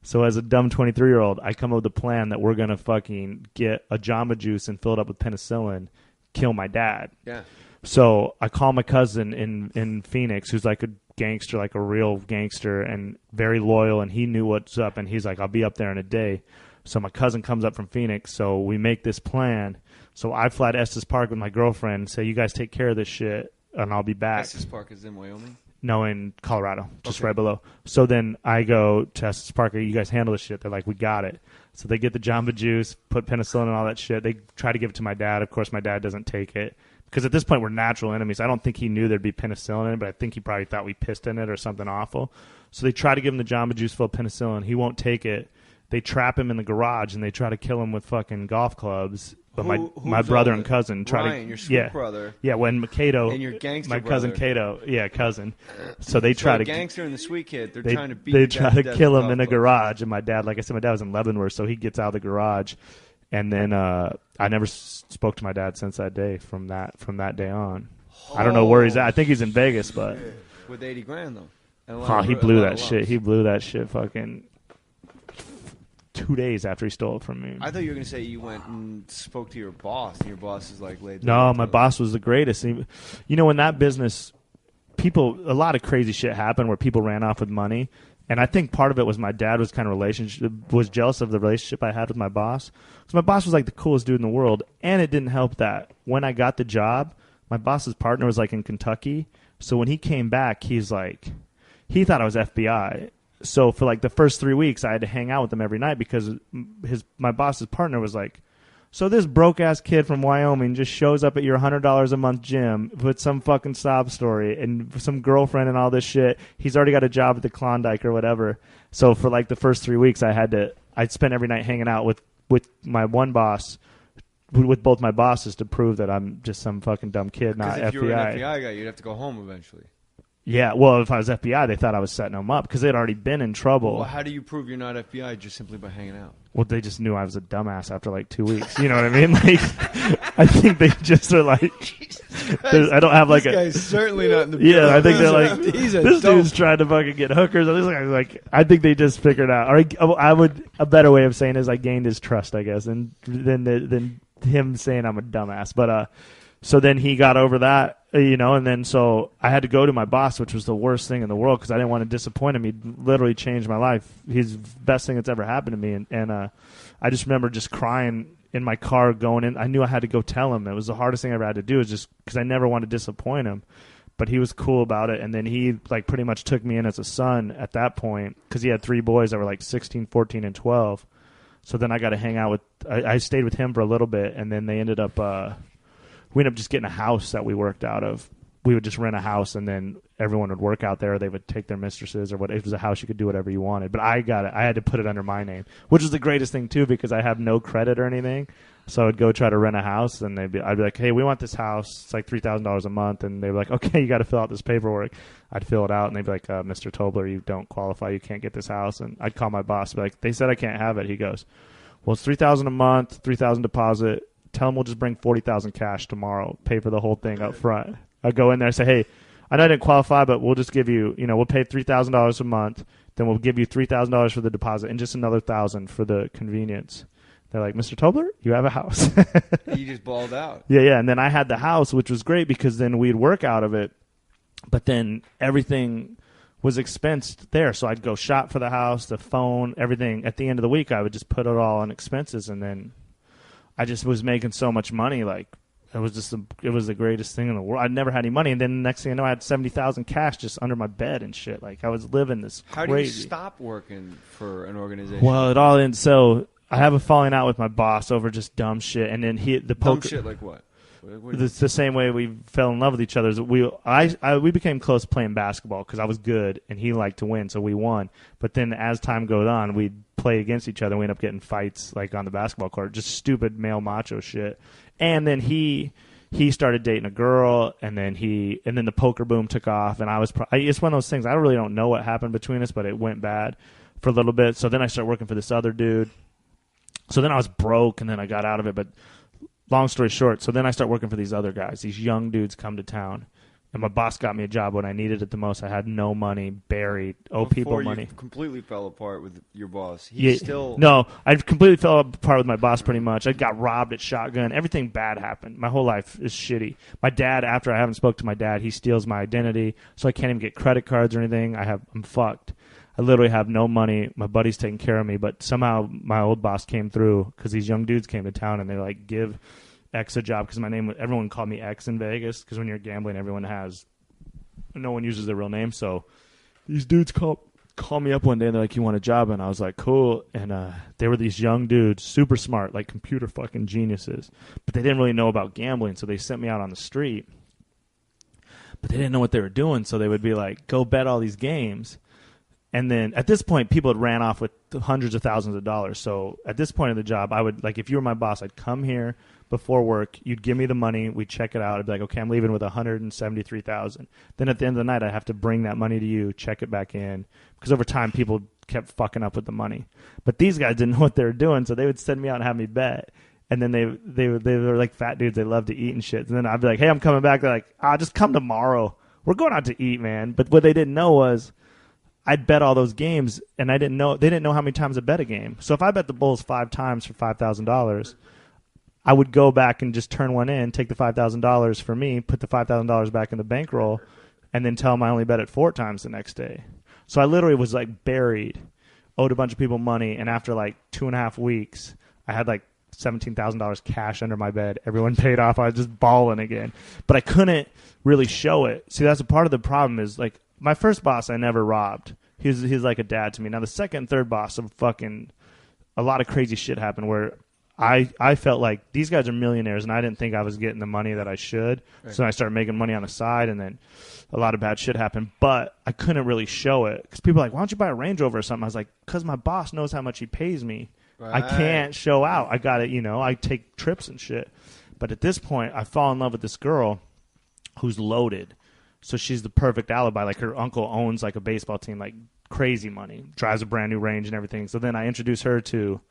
So as a dumb 23-year-old, I come up with a plan that we're going to fucking get a Jamba Juice and fill it up with penicillin, kill my dad. Yeah. So I call my cousin in Phoenix, who's like a gangster, like a real gangster, and very loyal, and he knew what's up, and he's like, I'll be up there in a day. So my cousin comes up from Phoenix, so we make this plan. So I fly to Estes Park with my girlfriend and say, you guys take care of this shit, and I'll be back. Estes Park is in Wyoming? No, in Colorado, just right below. So then I go to Estes Park, you guys handle this shit. They're like, we got it. So they get the Jamba Juice, put penicillin and all that shit. They try to give it to my dad. Of course, my dad doesn't take it. Because at this point, we're natural enemies. I don't think he knew there'd be penicillin in it, but I think he probably thought we pissed in it or something awful. So they try to give him the Jamba Juice full of penicillin. He won't take it. They trap him in the garage, and they try to kill him with fucking golf clubs. But my brother and cousin try Ryan, to... your sweet brother. Yeah, when Cato... And your gangster my cousin brother. Cato, cousin. So they try the to... gangster and the sweet kid, they're they, trying to beat They the try death to of kill golf him in a club. garage, and my dad, like I said, my dad was in Leavenworth, so he gets out of the garage. And then I never spoke to my dad since that day, from that day on. I don't know where he's at. I think he's in Vegas, but... With $80,000, though. And He blew that shit. He blew that shit fucking 2 days after he stole it from me. I thought you were going to say you went and spoke to your boss, and your boss is like laid. No, my boss was the greatest. You know, in that business, a lot of crazy shit happened where people ran off with money. And I think part of it was my dad was was jealous of the relationship I had with my boss. Because my boss was like the coolest dude in the world. And it didn't help that when I got the job, my boss's partner was like in Kentucky. So when he came back, he's like, he thought I was FBI. So for like the first 3 weeks, I had to hang out with him every night because my boss's partner was like, so this broke-ass kid from Wyoming just shows up at your $100 a month gym with some fucking sob story and some girlfriend and all this shit. He's already got a job at the Klondike or whatever. So for like the first 3 weeks, I'd spend every night hanging out with my one boss, with both my bosses, to prove that I'm just some fucking dumb kid, not FBI. If you were an FBI guy, you'd have to go home eventually. Yeah, well, if I was FBI, they thought I was setting them up because they'd already been in trouble. Well, how do you prove you're not FBI just simply by hanging out? Well, they just knew I was a dumbass after like 2 weeks. You know what I mean? Like, I think they just are like, I don't have like this guy's certainly not in the bureau. Yeah, I think they're like, this dude's trying to fucking get hookers. I think they just figured out. Or a better way of saying it is I gained his trust, I guess, and than him saying I'm a dumbass. But so then he got over that, you know, and then so I had to go to my boss, which was the worst thing in the world because I didn't want to disappoint him. He literally changed my life. He's the best thing that's ever happened to me. And I just remember just crying in my car going in. I knew I had to go tell him. It was the hardest thing I ever had to do, is just because I never wanted to disappoint him. But he was cool about it, and then he like pretty much took me in as a son at that point, because he had 3 boys that were like 16, 14, and 12. So then I got to hang out with. I stayed with him for a little bit, and then they ended up. We ended up just getting a house that we worked out of. We would just rent a house, and then everyone would work out there. They would take their mistresses or what. It was a house you could do whatever you wanted. But I got it. I had to put it under my name, which is the greatest thing too, because I have no credit or anything. So I would go try to rent a house, and I'd be like, "Hey, we want this house. It's like $3,000 a month." And they'd be like, "Okay, you got to fill out this paperwork." I'd fill it out, and they'd be like, "Mr. Tobler, you don't qualify. You can't get this house." And I'd call my boss, be like, "They said I can't have it." He goes, "Well, it's $3,000 a month, $3,000 deposit. Tell them we'll just bring $40,000 cash tomorrow. Pay for the whole thing up front." I'd go in there and say, "Hey, I know I didn't qualify, but we'll just give you, we'll pay $3,000 a month. Then we'll give you $3,000 for the deposit and just another $1,000 for the convenience." They're like, "Mr. Tobler, you have a house." You just balled out. Yeah. And then I had the house, which was great because then we'd work out of it. But then everything was expensed there. So I'd go shop for the house, the phone, everything. At the end of the week, I would just put it all on expenses. And then I just was making so much money. Like, it was the greatest thing in the world. I'd never had any money. And then the next thing I know, I had $70,000 cash just under my bed and shit. Like, I was living this crazy. How do you stop working for an organization? Well, it all ends. So I have a falling out with my boss over just dumb shit. And then dumb shit like what? It's the same way we fell in love with each other. We became close playing basketball because I was good and he liked to win, so we won. But then as time goes on, we'd play against each other. We end up getting fights like on the basketball court, just stupid male macho shit. And then he started dating a girl, and then the poker boom took off. And it's one of those things. I really don't know what happened between us, but it went bad for a little bit. So then I started working for this other dude. So then I was broke, and then I got out of it, but. Long story short, so then I start working for these other guys. These young dudes come to town, and my boss got me a job when I needed it the most. I had no money, buried, people money. You completely fell apart with your boss. No, I completely fell apart with my boss pretty much. I got robbed at Shotgun. Everything bad happened. My whole life is shitty. My dad, after I haven't spoke to my dad, he steals my identity, so I can't even get credit cards or anything. I'm fucked. I literally have no money. My buddy's taking care of me, but somehow my old boss came through because these young dudes came to town and they like give X a job because everyone called me X in Vegas because when you're gambling, no one uses their real name. So these dudes call me up one day and they're like, "You want a job?" And I was like, "Cool." And they were these young dudes, super smart, like computer fucking geniuses, but they didn't really know about gambling. So they sent me out on the street, but they didn't know what they were doing. So they would be like, "Go bet all these games." And then at this point, people had ran off with hundreds of thousands of dollars. So at this point of the job, I would, like, if you were my boss, I'd come here before work. You'd give me the money. We'd check it out. I'd be like, "Okay, I'm leaving with $173,000. Then at the end of the night, I'd have to bring that money to you, check it back in. Because over time, people kept fucking up with the money. But these guys didn't know what they were doing, so they would send me out and have me bet. And then they were like fat dudes. They loved to eat and shit. And then I'd be like, "Hey, I'm coming back." They're like, "Just come tomorrow. We're going out to eat, man." But what they didn't know was I'd bet all those games, and they didn't know how many times I bet a game. So if I bet the Bulls 5 times for $5,000, I would go back and just turn one in, take the $5,000 for me, put the $5,000 back in the bankroll, and then tell them I only bet it 4 times the next day. So I literally was like buried, owed a bunch of people money, and after like 2.5 weeks, I had like $17,000 cash under my bed. Everyone paid off. I was just balling again. But I couldn't really show it. See, that's a part of the problem is like my first boss I never robbed. He's like a dad to me. Now the second and third boss, a lot of crazy shit happened where I felt like these guys are millionaires and I didn't think I was getting the money that I should. Right. So I started making money on the side and then a lot of bad shit happened. But I couldn't really show it because people were like, "Why don't you buy a Range Rover or something?" I was like, "Because my boss knows how much he pays me. Right. I can't show out. I got it, I take trips and shit." But at this point, I fall in love with this girl who's loaded. So she's the perfect alibi. Like her uncle owns like a baseball team, like crazy money, drives a brand new Range and everything. So then I introduce her to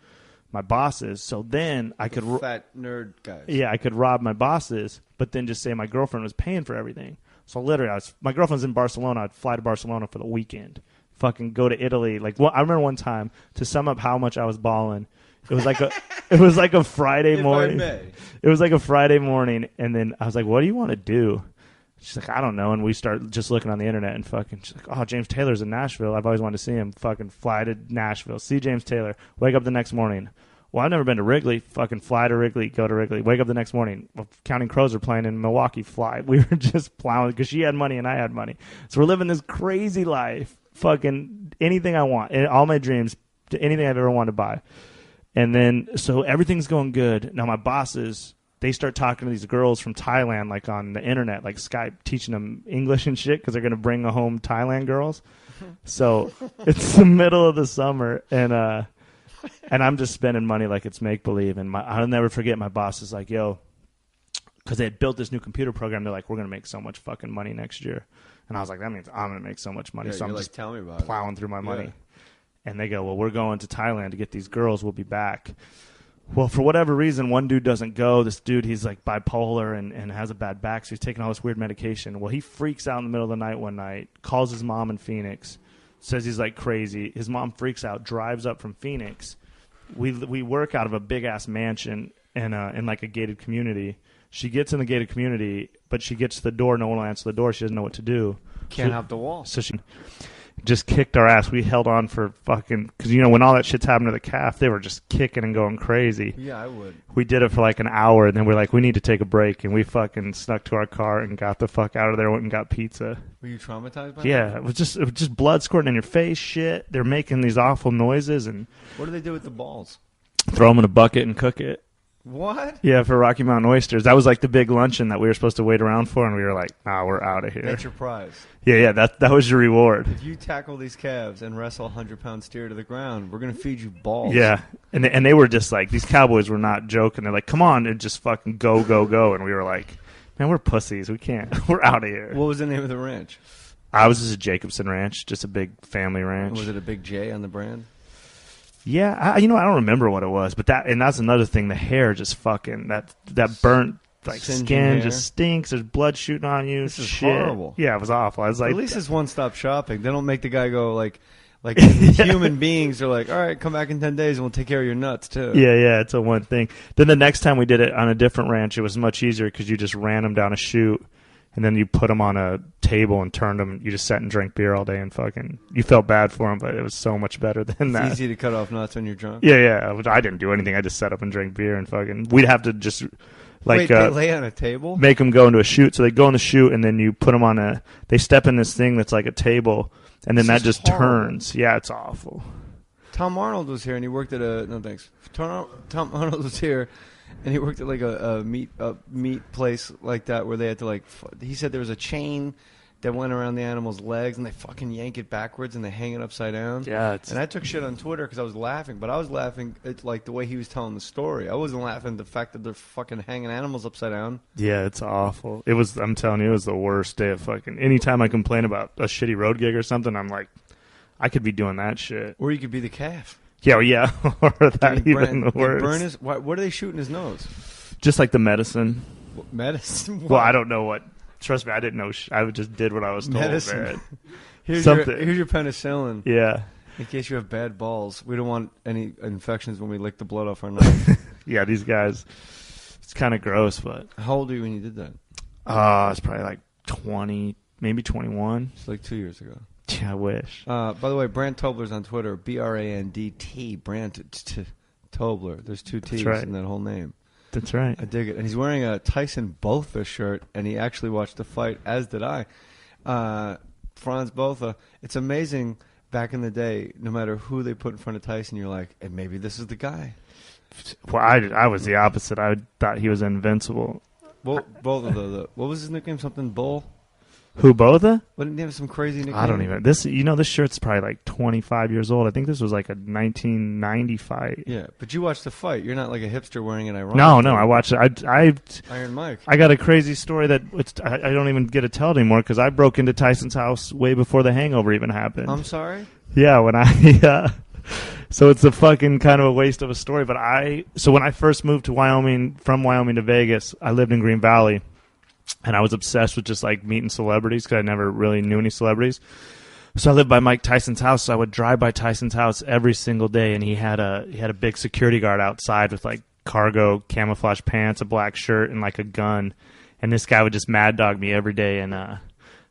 my bosses. So then I could fat nerd guys. Yeah, I could rob my bosses, but then just say my girlfriend was paying for everything. So literally, my girlfriend's in Barcelona. I'd fly to Barcelona for the weekend, fucking go to Italy. Like, I remember one time to sum up how much I was balling. It was like a Friday morning. It was like a Friday morning, and then I was like, "What do you want to do?" She's like, "I don't know." And we start just looking on the internet and fucking, she's like, "Oh, James Taylor's in Nashville. I've always wanted to see him." Fucking fly to Nashville, see James Taylor, wake up the next morning, Well, I've never been to Wrigley. Fucking fly to Wrigley, go to Wrigley. Wake up the next morning. Well, Counting Crows are playing in Milwaukee. Fly. We were just plowing because she had money and I had money. So we're living this crazy life. Fucking anything I want. All my dreams. Anything I've ever wanted to buy. And then, so everything's going good. Now my bosses, they start talking to these girls from Thailand, like on the internet, like Skype, teaching them English and shit because they're going to bring home Thailand girls. So it's the middle of the summer, and I'm just spending money like it's make-believe. And I'll never forget, my boss is like, yo, because they had built this new computer program. They're like, we're going to make so much fucking money next year. And I was like, that means I'm going to make so much money. Yeah, so I'm like, just tell me about plowing through my money. Yeah. And they go, well, we're going to Thailand to get these girls. We'll be back. Well, for whatever reason, one dude doesn't go. This dude, he's like bipolar and has a bad back, so he's taking all this weird medication. Well, he freaks out in the middle of the night one night, calls his mom in Phoenix, says he's like crazy. His mom freaks out, drives up from Phoenix. We work out of a big-ass mansion in like a gated community. She gets in the gated community, but she gets to the door. No one will answer the door. She doesn't know what to do. Can't hop the wall. So she just kicked our ass. We held on for fucking, because when all that shit's happened to the calf, they were just kicking and going crazy. Yeah, I would. We did it for like an hour, and then we're like, we need to take a break, and we fucking snuck to our car and got the fuck out of there. Went and got pizza. Were you traumatized by Yeah, that? it was just blood squirting in your face. Shit, they're making these awful noises, and What do they do with the balls? throw them in a bucket and cook it. What? Yeah, for Rocky Mountain oysters. That was like the big luncheon that we were supposed to wait around for, and we were like, nah, we're out of here. That's your prize. Yeah, that was your reward. If you tackle these calves and wrestle a 100-pound steer to the ground, we're going to feed you balls. Yeah, and they were just like, these cowboys were not joking. They're like, come on, and just fucking go, go, go. And we were like, man, we're pussies. We can't. We're out of here. What was the name of the ranch? I was just a Jacobson ranch, just a big family ranch. Was it a big J on the brand? Yeah, I don't remember what it was, but that's another thing. The hair just fucking that burnt like Singeing skin hair. just stinks. There's blood shooting on you. This is Shit. horrible. Yeah, it was awful. I was like, at least it's one-stop shopping. They don't make the guy go like human beings are like, all right, come back in 10 days and we'll take care of your nuts too. Yeah, it's a one thing. Then the next time we did it on a different ranch, it was much easier because you just ran them down a chute. And then you put them on a table and turned them. You just sat and drank beer all day and fucking. You felt bad for them, but it was so much better than that. It's easy to cut off nuts when you're drunk. Yeah. I didn't do anything. I just sat up and drank beer and fucking. We'd have to just Wait, they lay on a table? Make them go into a chute. So they go in the chute and then you put them on a. They step in this thing that's like a table, and then that just turns. Yeah, it's awful. Tom Arnold was here and he worked at a. No thanks. Tom Arnold was here. And he worked at like a meat place like that where they had to like. He said there was a chain that went around the animal's legs and they fucking yank it backwards and they hang it upside down. Yeah. And I took shit on Twitter because I was laughing, but I was laughing at like the way he was telling the story. I wasn't laughing at the fact that they're fucking hanging animals upside down. Yeah, it's awful. It was. I'm telling you, it was the worst day of fucking. Anytime I complain about a shitty road gig or something, I'm like, I could be doing that shit. Or you could be the calf. Yeah, or that even worse. What are they shooting his nose? Just like the medicine. Medicine? What? Well, I don't know what. Trust me, I didn't know. I just did what I was told. Medicine. Here's Something. Here's your penicillin. Yeah. In case you have bad balls. We don't want any infections when we lick the blood off our knife. Yeah, these guys. It's kind of gross, but. How old were you when you did that? It's probably like 20, maybe 21. It's like 2 years ago. Yeah, I wish. By the way, Brandt Tobler's on Twitter. BRANDT. Brandt Tobler. There's two T's in that whole name. That's right. I dig it. And he's wearing a Tyson Botha shirt, and he actually watched the fight, as did I. Franz Botha. It's amazing back in the day, no matter who they put in front of Tyson, you're like, hey, maybe this is the guy. Well, I was the opposite. I thought he was invincible. Well, Botha, what was his nickname? Something Bull? Who, Botha? Wouldn't he have some crazy nickname? I don't even. This shirt's probably like 25 years old. I think this was like a 1990 fight. Yeah, but you watched the fight. You're not like a hipster wearing an ironic. No, I watched it. Iron Mike. I got a crazy story that I don't even get to tell it anymore because I broke into Tyson's house way before The Hangover even happened. I'm sorry? Yeah, when I... So it's a fucking kind of a waste of a story, but when I first moved to Wyoming, from Wyoming to Vegas, I lived in Green Valley. And I was obsessed with just like meeting celebrities because I never really knew any celebrities. So I lived by Mike Tyson's house. So I would drive by Tyson's house every single day, and he had a big security guard outside with like cargo camouflage pants, a black shirt, and like a gun. And this guy would just mad dog me every day. And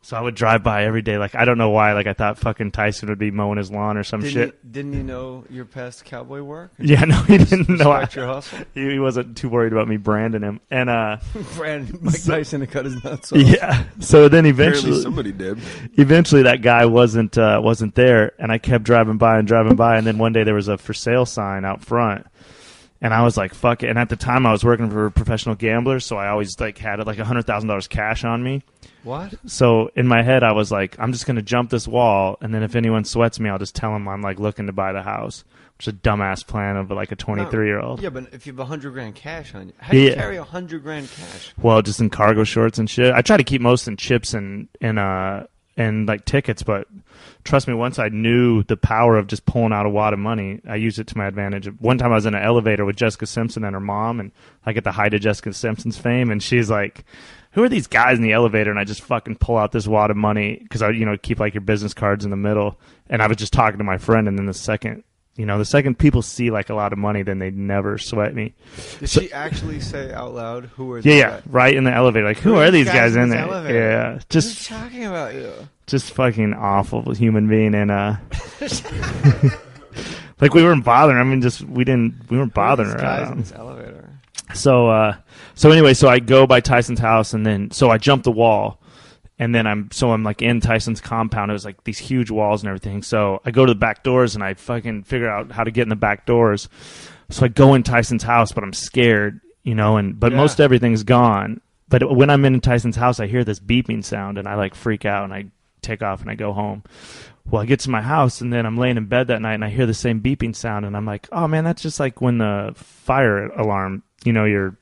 So I would drive by every day. Like, I don't know why. Like, I thought fucking Tyson would be mowing his lawn or some shit. Didn't he know your past cowboy work? Yeah, no, he didn't know. Your hustle? He wasn't too worried about me branding him. And Mike Tyson to cut his nuts off. Yeah. So then eventually, Apparently somebody did. Eventually, that guy wasn't there, and I kept driving by, and then one day there was a for sale sign out front. And I was like, fuck it. And at the time I was working for professional gamblers, so I always like had like $100,000 cash on me. What? So in my head I was like, I'm just going to jump this wall, and then if anyone sweats me, I'll just tell them I'm like looking to buy the house. Which is a dumbass plan of like a 23-year-old. Yeah, but if you have $100,000 cash on you, how do you carry $100,000 cash? Well, just in cargo shorts and shit. I try to keep most in chips and like tickets, but trust me, once I knew the power of just pulling out a wad of money, I used it to my advantage. One time I was in an elevator with Jessica Simpson and her mom, and I get the height of Jessica Simpson's fame, and she's like, who are these guys in the elevator? And I just fucking pull out this wad of money because I, keep like your business cards in the middle. And I was just talking to my friend, and then the second people see like a lot of money, then they never sweat me. Did she actually say out loud, who are these guys? Yeah, right in the elevator. Like, who are these guys in there? Elevator? Yeah. Just talking about you. Just fucking awful human being. And, like, we weren't bothering. I mean, we weren't bothering her. Guys in this elevator. So anyway, so I go by Tyson's house, and then, so I jump the wall. And then I'm like in Tyson's compound. It was like these huge walls and everything. So I go to the back doors and I fucking figure out how to get in the back doors. So I go in Tyson's house, but I'm scared, but most everything's gone. But when I'm in Tyson's house, I hear this beeping sound and I like freak out and I take off and I go home. Well, I get to my house and then I'm laying in bed that night and I hear the same beeping sound and I'm like, oh man, that's just like when the fire alarm, your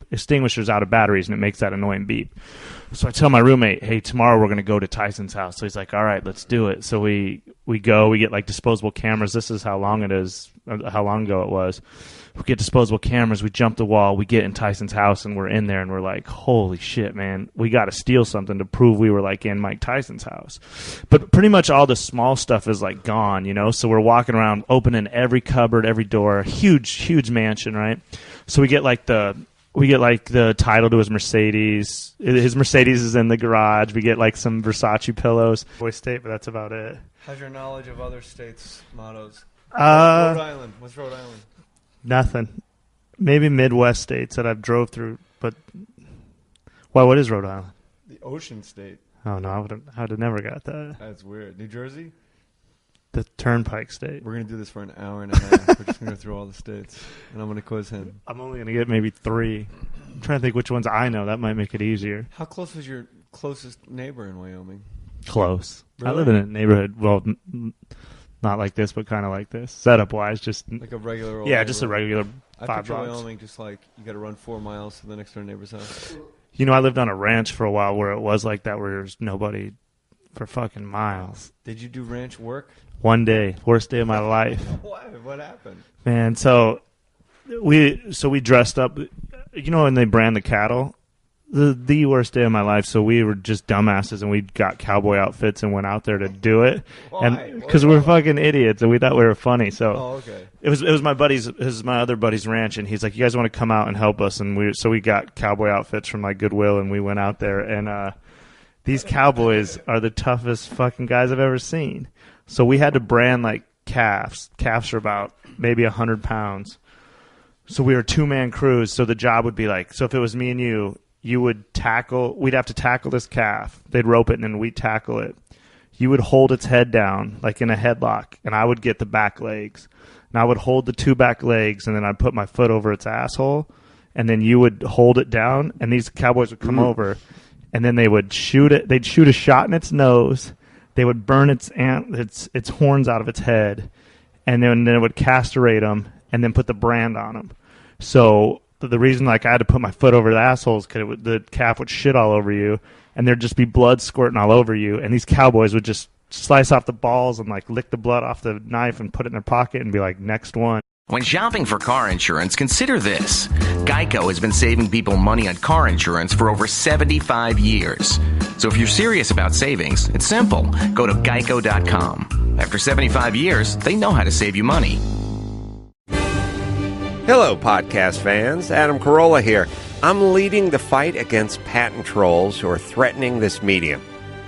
extinguisher's out of batteries and it makes that annoying beep. So I tell my roommate, hey, tomorrow we're going to go to Tyson's house. So he's like, all right, let's do it. So we go, we get like disposable cameras. This is how long ago it was. We get disposable cameras. We jump the wall. We get in Tyson's house and we're in there and we're like, holy shit, man, we got to steal something to prove we were like in Mike Tyson's house. But pretty much all the small stuff is like gone, So we're walking around opening every cupboard, every door, huge mansion, right? So we get like the title to his Mercedes. His Mercedes is in the garage. We get like some Versace pillows. Boy State, but that's about it. How's your knowledge of other states' mottos? Rhode Island. What's Rhode Island? Nothing. Maybe Midwest states that I've drove through, but what is Rhode Island? The ocean state. Oh no, I would have never got that. That's weird. New Jersey? The Turnpike State. We're going to do this for an hour and a half. We're just going to go through all the states, and I'm going to quiz him. I'm only going to get maybe 3. I'm trying to think which ones I know. That might make it easier. How close was your closest neighbor in Wyoming? Close. Really? I live in a neighborhood, well, not like this, but kind of like this. Setup-wise, just... Like a regular old Yeah, just a regular 5 I picture blocks. Wyoming just like you got to run 4 miles to the next door neighbor's house. I lived on a ranch for a while where it was like that, where there's nobody for fucking miles. Did you do ranch work? One day, worst day of my life. What happened? Man, so we dressed up. When they brand the cattle, the worst day of my life. So we were just dumbasses, and we got cowboy outfits and went out there to do it. Why? And because we're fucking idiots, and we thought we were funny. So okay. It was my other buddy's ranch, and he's like, you guys want to come out and help us? And we got cowboy outfits from like Goodwill, and we went out there, and these cowboys are the toughest fucking guys I've ever seen. So we had to brand like calves. Calves are about maybe 100 pounds. So we were 2-man crews. So the job would be like, so if it was me and you would we'd have to tackle this calf. They'd rope it and then we'd tackle it. You would hold its head down like in a headlock, and I would get the back legs. And I would hold the 2 back legs, and then I'd put my foot over its asshole, and then you would hold it down, and these cowboys would come over, and then they would shoot it. They'd shoot a shot in its nose. They would burn its horns out of its head, and then it would castrate them and then put the brand on them. So the reason I had to put my foot over the asshole is because the calf would shit all over you, and there'd just be blood squirting all over you. And these cowboys would just slice off the balls and like lick the blood off the knife and put it in their pocket and be like, next one. When shopping for car insurance, consider this. Geico has been saving people money on car insurance for over 75 years. So if you're serious about savings, it's simple. Go to geico.com. After 75 years, they know how to save you money. Hello, podcast fans. Adam Carolla here. I'm leading the fight against patent trolls who are threatening this medium.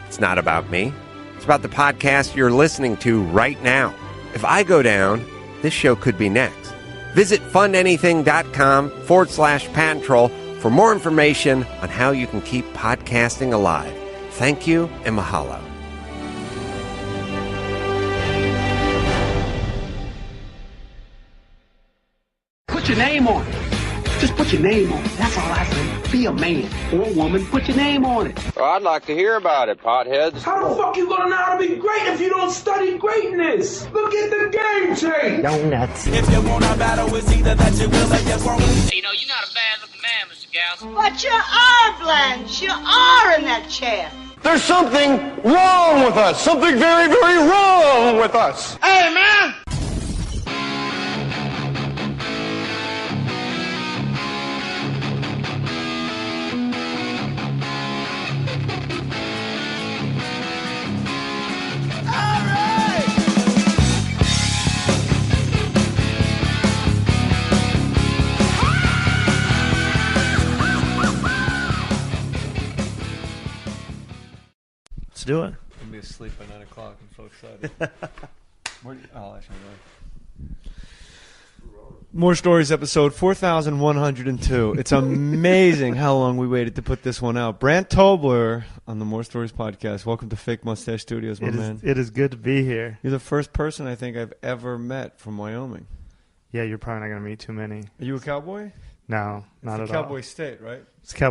It's not about me. It's about the podcast you're listening to right now. If I go down, this show could be next. Visit fundanything.com/Patrol for more information on how you can keep podcasting alive. Thank you and mahalo. Put your name on it. Just put your name on it. That's all I say. Be a man or a woman. Put your name on it. Well, I'd like to hear about it, potheads. How the fuck you gonna know how to be great if you don't study greatness? Look at the game tape. Donuts. If you want a battle, it's either that you will or you won't. You know, you're not a bad-looking man, Mr. Gals. But you are, Blanche. You are in that chair. There's something wrong with us. Something very, very wrong with us. Hey, man! Let's do it. I'll be asleep by 9 o'clock. I'm so excited. Mohr Stories episode 4102. It's amazing how long we waited to put this one out. Brandt Tobler on the Mohr Stories podcast. Welcome to Fake Mustache Studios, my man. It is good to be here. You're the first person I think I've ever met from Wyoming. Yeah, you're probably not going to meet too many. Are you a cowboy? No, not at all. It's a cowboy state, right? It's cowboy.